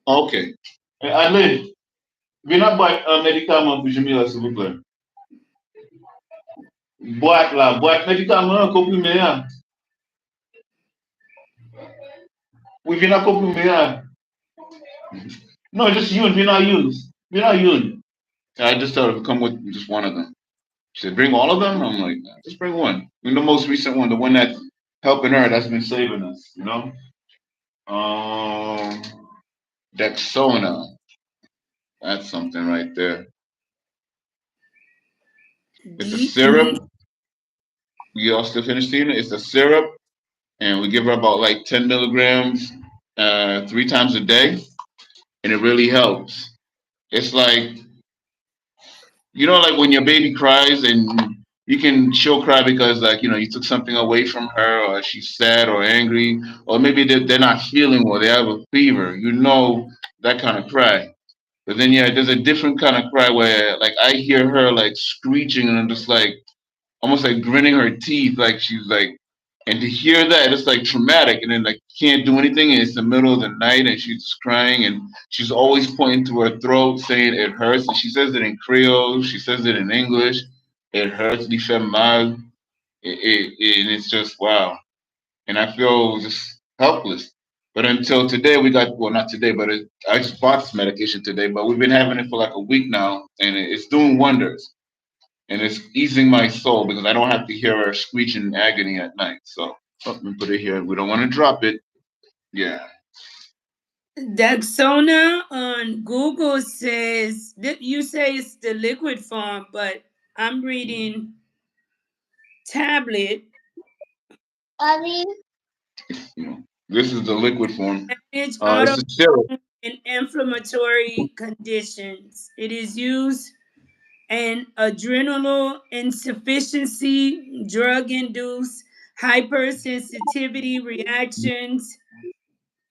[SPEAKER 2] Okay. Allez, viens boire un médicament pour Jamila, s'il vous plaît. Boîte là, boîte médicament, comprimé là. Oui, viens comprimé là. No, just you, viens not use. Viens not use. I just thought it would come with just one of them. She said, bring all of them? I'm like, "Nah, just bring one. And the most recent one, the one that's helping her, that's been saving us. Um, Dexona. That's something right there. It's a syrup.
[SPEAKER 1] D
[SPEAKER 2] You all still finished eating it? It's a syrup, and we give her about like 10 milligrams 3 times a day, and it really helps. It's like, like when your baby cries and you can she'll cry because like you took something away from her, or she's sad or angry, or maybe they're not feeling well, they have a fever. That kind of cry. But then yeah, there's a different kind of cry where like I hear her like screeching and I'm just like almost like gritting her teeth, like she's like, and to hear that, it's like traumatic. And then like can't do anything, and it's the middle of the night, and she's just crying, and she's always pointing to her throat, saying it hurts. And she says it in Creole, she says it in English. It hurts, me fait mal. And it's just wow. And I feel just helpless. But until today, well, not today, but I just bought this medication today. But we've been having it for like a week now, and it's doing wonders and it's easing my soul because I don't have to hear her screech in agony at night. So let me put it here. We don't want to drop it. Yeah.
[SPEAKER 1] Daxona on Google says that you say it's the liquid form, but I'm reading tablet.
[SPEAKER 2] You know, this is the liquid form.
[SPEAKER 1] Manage
[SPEAKER 2] It's a syrup.
[SPEAKER 1] autoimmune and inflammatory conditions. It is used in adrenal insufficiency, drug-induced hypersensitivity reactions,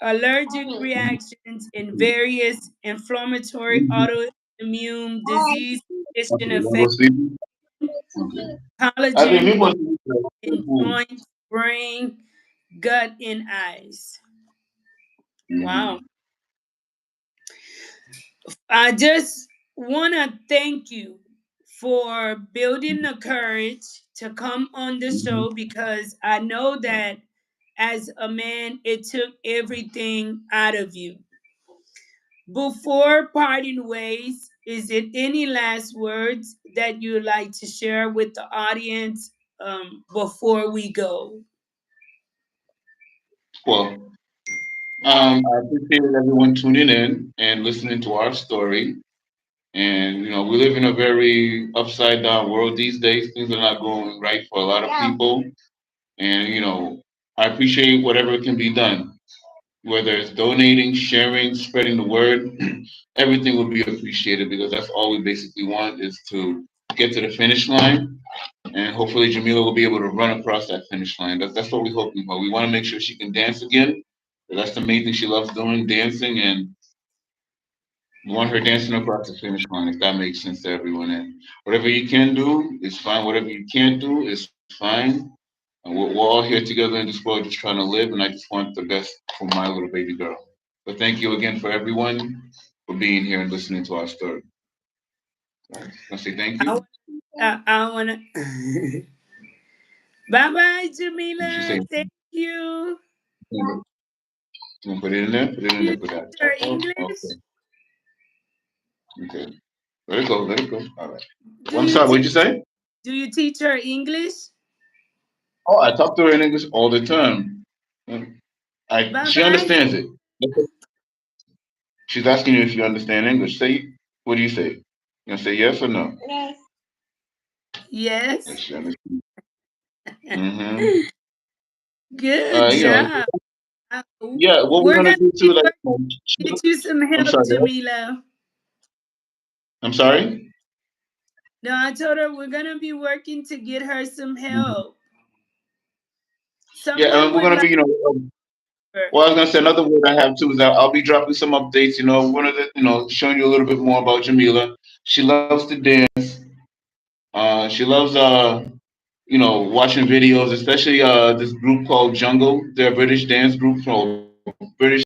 [SPEAKER 1] allergic reactions, and various inflammatory autoimmune disease condition
[SPEAKER 2] Okay, you want to go
[SPEAKER 1] affect
[SPEAKER 2] sleep? Okay. I think
[SPEAKER 1] collagen
[SPEAKER 2] we
[SPEAKER 1] bone
[SPEAKER 2] must be
[SPEAKER 1] in joints, brain, gut, and eyes. Wow.
[SPEAKER 2] Mhm.
[SPEAKER 1] I just want to thank you for building the courage to come on the
[SPEAKER 2] Mhm.
[SPEAKER 1] show because I know that as a man, it took everything out of you. Before parting ways, is it any last words that you'd like to share with the audience before we go?
[SPEAKER 2] Well, I appreciate everyone tuning in and listening to our story. And we live in a very upside down world these days. Things are not going right for a lot of people. And I appreciate whatever can be done, whether it's donating, sharing, spreading the word. Everything will be appreciated because that's all we basically want is to get to the finish line. And hopefully Jamila will be able to run across that finish line. That's what we're hoping for. We want to make sure she can dance again. That's the main thing she loves doing, dancing, and we want her dancing across the finish line, if that makes sense to everyone. And whatever you can do is fine. Whatever you can't do is fine. And we're all here together in this world just trying to live, and I just want the best for my little baby girl. But thank you again for everyone for being here and listening to our story. All right. I say thank
[SPEAKER 1] I,
[SPEAKER 2] you.
[SPEAKER 1] I want to. Bye bye,
[SPEAKER 2] You should
[SPEAKER 1] Jamila.
[SPEAKER 2] say,
[SPEAKER 1] Thank you.
[SPEAKER 2] you want to put it in there? Put it in
[SPEAKER 1] Do you
[SPEAKER 2] there for that.
[SPEAKER 1] teach her
[SPEAKER 2] Okay.
[SPEAKER 1] English?
[SPEAKER 2] Okay. Let it go. Let it go. All right.
[SPEAKER 1] Do
[SPEAKER 2] Well, I'm
[SPEAKER 1] you
[SPEAKER 2] sorry. What'd
[SPEAKER 1] teach
[SPEAKER 2] you say?
[SPEAKER 1] Do you teach her English?
[SPEAKER 2] Oh, I talk to her in English all the time.
[SPEAKER 1] Bye
[SPEAKER 2] She
[SPEAKER 1] bye.
[SPEAKER 2] understands it. She's asking you if you understand English. What do you say? You gonna say yes or no? Yes,
[SPEAKER 1] Yes.
[SPEAKER 2] she understands. Mm-hmm.
[SPEAKER 1] Good
[SPEAKER 2] You know,
[SPEAKER 1] job.
[SPEAKER 2] yeah. What we're
[SPEAKER 1] We're
[SPEAKER 2] gonna
[SPEAKER 1] gonna
[SPEAKER 2] do
[SPEAKER 1] be
[SPEAKER 2] too, like,
[SPEAKER 1] working to get you some
[SPEAKER 2] I'm
[SPEAKER 1] help,
[SPEAKER 2] sorry.
[SPEAKER 1] Jamila.
[SPEAKER 2] I'm sorry.
[SPEAKER 1] No, I told her we're gonna be working to get her some
[SPEAKER 2] Mhm.
[SPEAKER 1] help.
[SPEAKER 2] Yeah,
[SPEAKER 1] Someone
[SPEAKER 2] we're
[SPEAKER 1] would
[SPEAKER 2] gonna
[SPEAKER 1] like
[SPEAKER 2] be,
[SPEAKER 1] her.
[SPEAKER 2] well, I was gonna say another word I have too is that I'll be dropping some updates. One of the, showing you a little bit more about Jamila. She loves to dance. She loves watching videos, especially this group called Jungle. They're a British dance group from British.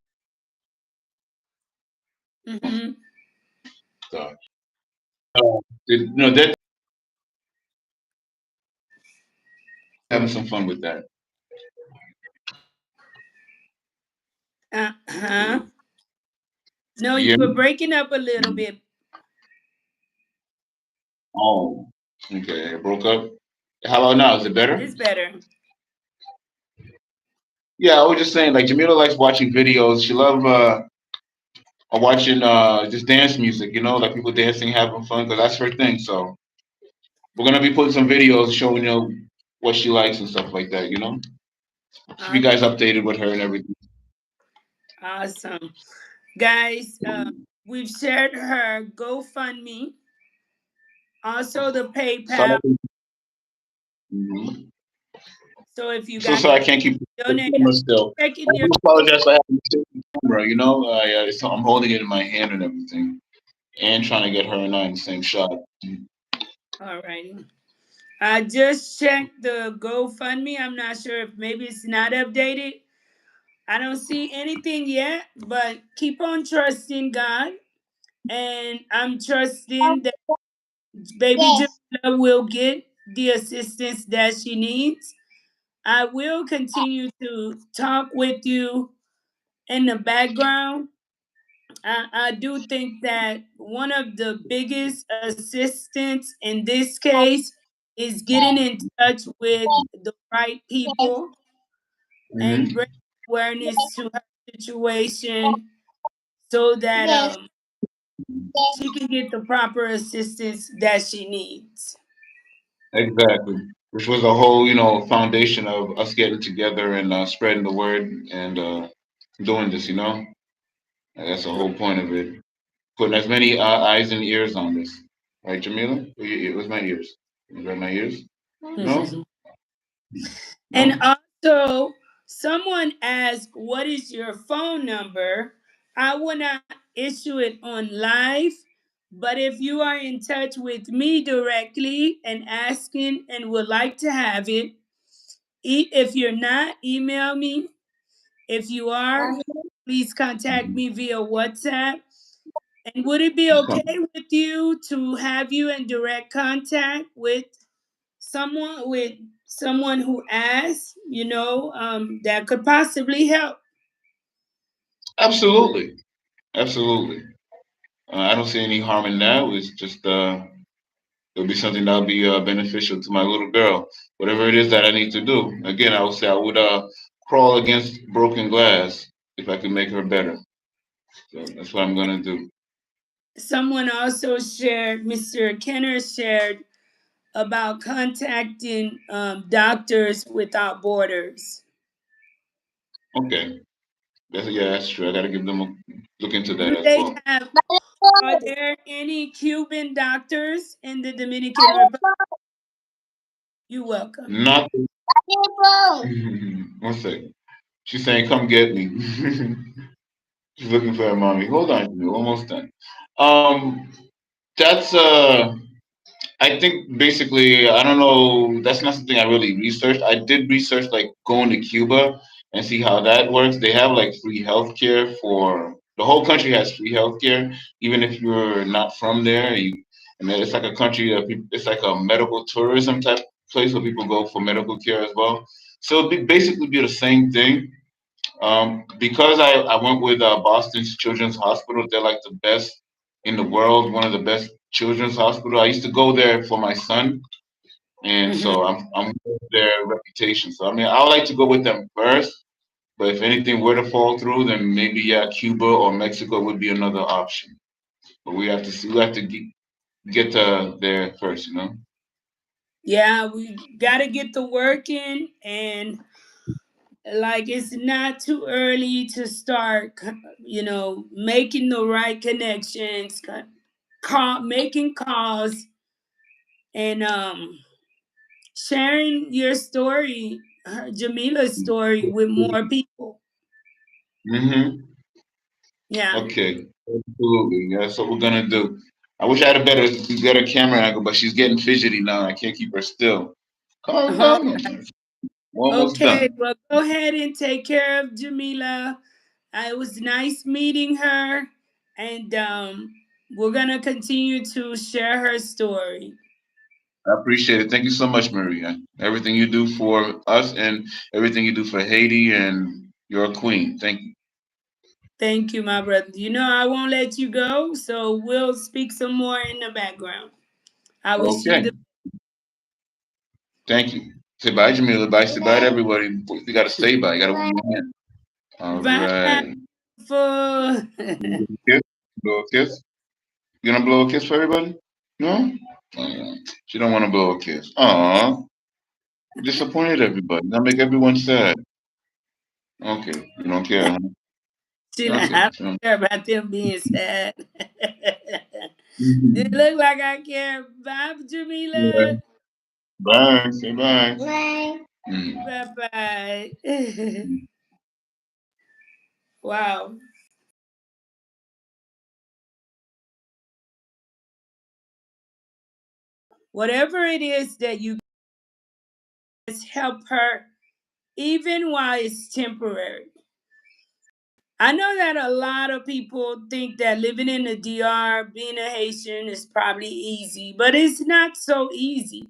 [SPEAKER 1] Mm-hmm.
[SPEAKER 2] Uh, they're having some fun with that.
[SPEAKER 1] Uh-huh. No,
[SPEAKER 2] You
[SPEAKER 1] you
[SPEAKER 2] hear
[SPEAKER 1] were
[SPEAKER 2] me?
[SPEAKER 1] breaking up a little
[SPEAKER 2] Mhm.
[SPEAKER 1] bit.
[SPEAKER 2] Oh, okay. It broke up. How about now? Is it better?
[SPEAKER 1] It's better.
[SPEAKER 2] Yeah, I was just saying, like Jamila likes watching videos. She love watching just dance music. Like people dancing, having fun, because that's her thing. So we're gonna be putting some videos showing what she likes and stuff like that. Keep you
[SPEAKER 1] Aw-
[SPEAKER 2] guys updated with her and everything.
[SPEAKER 1] Awesome. Guys, we've shared her GoFundMe, also the
[SPEAKER 2] So
[SPEAKER 1] PayPal.
[SPEAKER 2] Mhm.
[SPEAKER 1] So if you
[SPEAKER 2] So
[SPEAKER 1] got
[SPEAKER 2] sorry I can't keep the
[SPEAKER 1] donate,
[SPEAKER 2] camera still.
[SPEAKER 1] check in
[SPEAKER 2] I
[SPEAKER 1] your.
[SPEAKER 2] do apologize for having to take the camera. You know, I'm holding it in my hand and everything, and trying to get her and I in the same shot.
[SPEAKER 1] All righty. I just checked the GoFundMe. I'm not sure if maybe it's not updated. I don't see anything yet, but keep on trusting God. And I'm trusting that baby Jamila will get the assistance that she needs. I will continue to talk with you in the background. I do think that one of the biggest assistance in this case is getting in touch with the right people and
[SPEAKER 2] Hmm.
[SPEAKER 1] bring awareness to her situation so that she can get the proper assistance that she needs.
[SPEAKER 2] Exactly. Which was the whole, foundation of us getting together and spreading the word and doing this. That's the whole point of it. Putting as many eyes and ears on this. Right, Jamila? It was my ears. Was that my ears? No?
[SPEAKER 1] And
[SPEAKER 2] No?
[SPEAKER 1] also, someone asked, "What is your phone number?" I will not issue it on live, but if you are in touch with me directly and asking and would like to have it, if you're not, email me. If you are, please contact me via WhatsApp. And would it be okay with you to have you in direct contact with someone who asks, that could possibly help?
[SPEAKER 2] Absolutely. Absolutely. I don't see any harm in that. It's just it'll be something that'll be beneficial to my little girl. Whatever it is that I need to do. Again, I would say I would crawl against broken glass if I could make her better. So that's what I'm gonna do.
[SPEAKER 1] Someone also shared, Mr. Kenner shared about contacting Doctors Without Borders.
[SPEAKER 2] Okay. That's true. I gotta give them a look into that
[SPEAKER 1] Do
[SPEAKER 2] as
[SPEAKER 1] they
[SPEAKER 2] well.
[SPEAKER 1] have, are there any Cuban doctors in the Dominican Republic? You're welcome.
[SPEAKER 2] Not one second. She's saying, "Come get me." She's looking for her mommy. Hold on, we're almost done. Um, that's I think basically, I don't know. That's not something I really researched. I did research like going to Cuba and see how that works. They have like free healthcare for the whole country has free healthcare, even if you're not from there. And then it's like a country that it's like a medical tourism type place where people go for medical care as well. So it'd basically be the same thing. Because I went with Boston's Children's Hospital, they're like the best in the world, one of the best children's hospital. I used to go there for my son, and
[SPEAKER 1] Mhm.
[SPEAKER 2] so I'm with their reputation. So I mean, I would like to go with them first, but if anything were to fall through, then maybe yeah, Cuba or Mexico would be another option. But we have to see. We have to get there first, you know.
[SPEAKER 1] Yeah, we got to get the work in, and like it's not too early to start, making the right connections, making calls, and sharing your story, Jamila's story, with more people.
[SPEAKER 2] Mm-hmm.
[SPEAKER 1] Yeah.
[SPEAKER 2] Okay, absolutely. Yeah, that's what we're gonna do. I wish I had a better camera angle, but she's getting fidgety now. I can't keep her still. Calm
[SPEAKER 1] Uh-huh.
[SPEAKER 2] down. We're almost
[SPEAKER 1] Okay,
[SPEAKER 2] done.
[SPEAKER 1] well, go ahead and take care of Jamila. It was nice meeting her, and we're gonna continue to share her story.
[SPEAKER 2] I appreciate it. Thank you so much, Maria. Everything you do for us and everything you do for Haiti, and you're a queen. Thank you.
[SPEAKER 1] Thank you, my brother. I won't let you go, so we'll speak some more in the background. I wish you
[SPEAKER 2] Okay.
[SPEAKER 1] the
[SPEAKER 2] Thank you. Say bye, Jamila. Bye. Say bye to everybody. You got to say bye. You got to wave your hand. All
[SPEAKER 1] bye
[SPEAKER 2] right.
[SPEAKER 1] for.
[SPEAKER 2] Kiss. Blow a kiss. You gonna blow a kiss for everybody? No. She don't want to blow a kiss. Aw. Disappointed everybody. That make everyone sad. Okay. You don't care. Huh?
[SPEAKER 1] She not
[SPEAKER 2] Okay.
[SPEAKER 1] have to care about them being sad. It
[SPEAKER 2] Mhm.
[SPEAKER 1] look like I care. Bye,
[SPEAKER 2] Yeah.
[SPEAKER 1] Jamila.
[SPEAKER 2] Bye. Say bye. Bye.
[SPEAKER 1] Bye bye. Wow. Whatever it is that you guys help her, even while it's temporary. I know that a lot of people think that living in the DR, being a Haitian, is probably easy, but it's not so easy.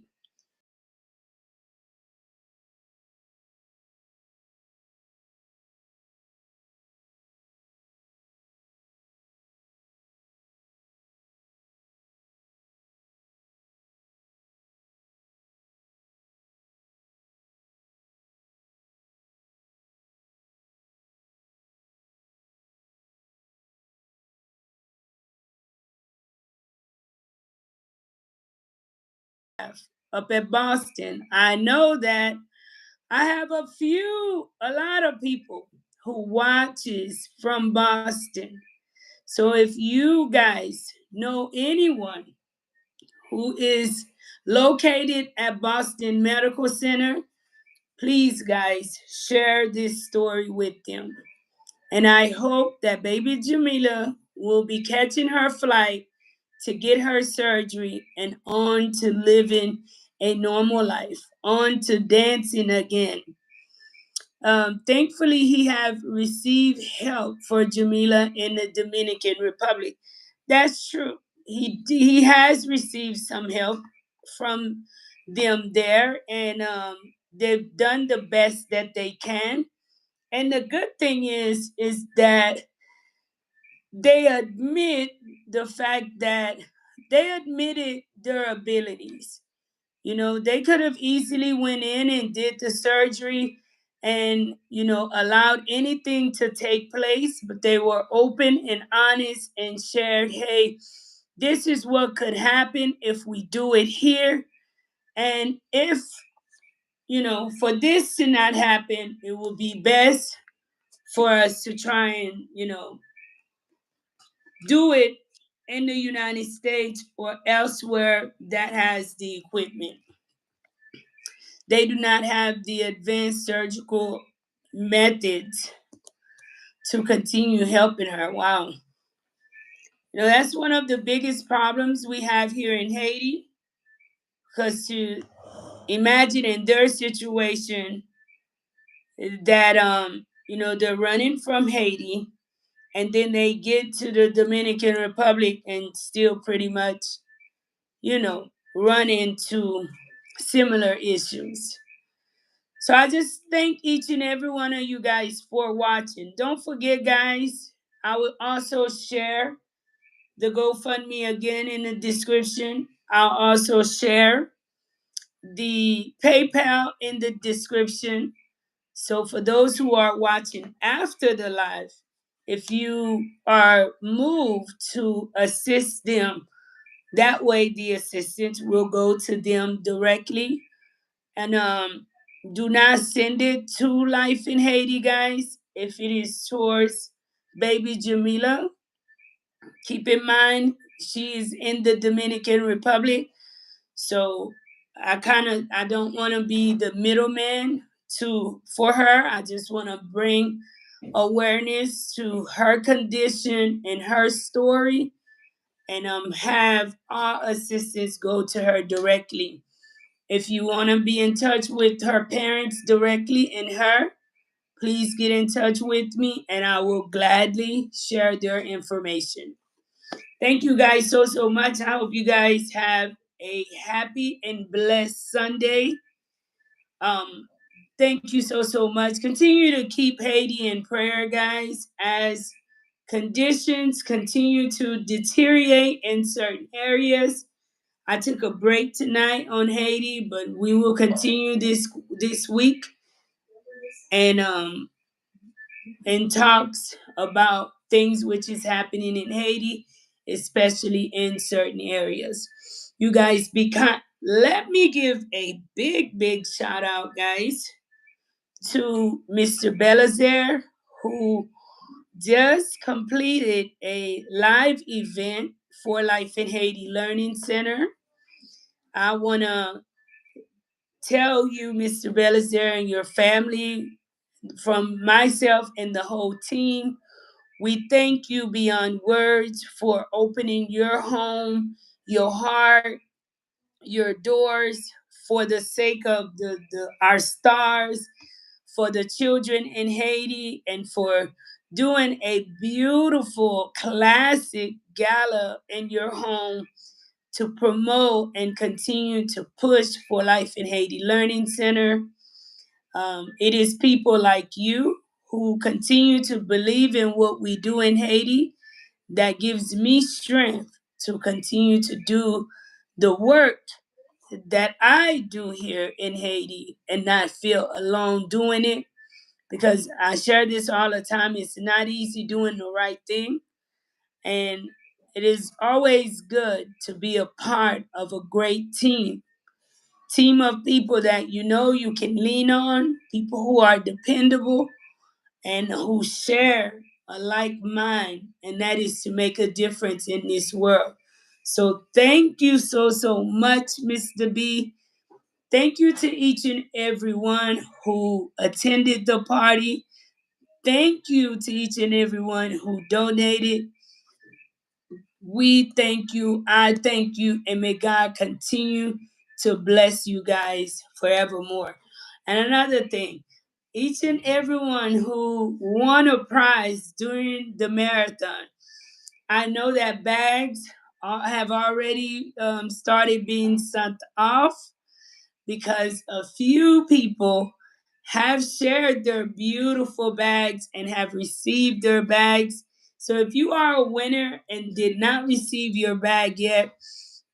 [SPEAKER 1] Up at Boston, I know that I have a lot of people who watches from Boston. So if you guys know anyone who is located at Boston Medical Center, please guys share this story with them. And I hope that baby Jamila will be catching her flight to get her surgery and on to living a normal life, on to dancing again. Thankfully, he have received help for Jamila in the Dominican Republic. That's true. He has received some help from them there, and they've done the best that they can. And the good thing is that they admit the fact that they admitted their abilities. You know, they could have easily went in and did the surgery and, you know, allowed anything to take place, but they were open and honest and shared, hey, this is what could happen if we do it here. And if, you know, for this to not happen, it will be best for us to try and, you know, do it in the United States or elsewhere that has the equipment. They do not have the advanced surgical methods to continue helping her. Wow. You know, that's one of the biggest problems we have here in Haiti. Because to imagine in their situation that you know, they're running from Haiti and then they get to the Dominican Republic and still pretty much, you know, run into similar issues. So I just thank each and every one of you guys for watching. Don't forget, guys, I will also share the GoFundMe again in the description. I'll also share the PayPal in the description. So for those who are watching after the live, if you are moved to assist them, that way the assistance will go to them directly. And do not send it to Life in Haiti, guys. If it is towards baby Jamila, keep in mind she is in the Dominican Republic. So I don't want to be the middleman to for her. I just want to bring awareness to her condition and her story, and have our assistance go to her directly. If you want to be in touch with her parents directly and her, please get in touch with me and I will gladly share their information. Thank you guys so much. I hope you guys have a happy and blessed Sunday. Um, thank you so much. Continue to keep Haiti in prayer, guys, as conditions continue to deteriorate in certain areas. I took a break tonight on Haiti, but we will continue this week and talks about things which is happening in Haiti, especially in certain areas. You guys be kind. Let me give a big shout out, guys, to Mr. Belazer, who just completed a live event for Life in Haiti Learning Center. I wanna tell you, Mr. Belisaire, and your family, from myself and the whole team, we thank you beyond words for opening your home, your heart, your doors for the sake of our stars, for the children in Haiti, and for doing a beautiful classic gala in your home to promote and continue to push for Life in Haiti Learning Center. It is people like you who continue to believe in what we do in Haiti that gives me strength to continue to do the work that I do here in Haiti and not feel alone doing it. Because I share this all the time. It's not easy doing the right thing. And it is always good to be a part of a great team of people that you know you can lean on, people who are dependable and who share a like mind, and that is to make a difference in this world. So thank you so much, Mr. B. Thank you to each and everyone who attended the party. Thank you to each and everyone who donated. We thank you. I thank you. And may God continue to bless you guys forevermore. And another thing, each and everyone who won a prize during the marathon, I know that bags have already started being sent off because a few people have shared their beautiful bags and have received their bags. So if you are a winner and did not receive your bag yet,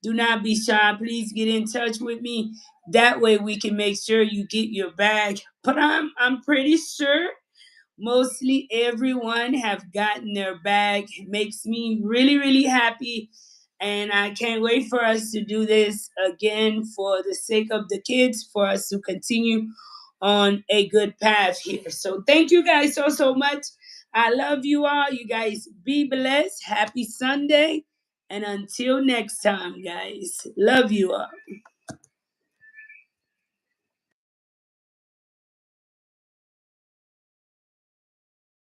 [SPEAKER 1] do not be shy. Please get in touch with me. That way we can make sure you get your bag. But I'm pretty sure mostly everyone have gotten their bag. It makes me really happy, and I can't wait for us to do this again for the sake of the kids, for us to continue on a good path here. So thank you guys so much. I love you all. You guys be blessed. Happy Sunday, and until next time, guys, love you all.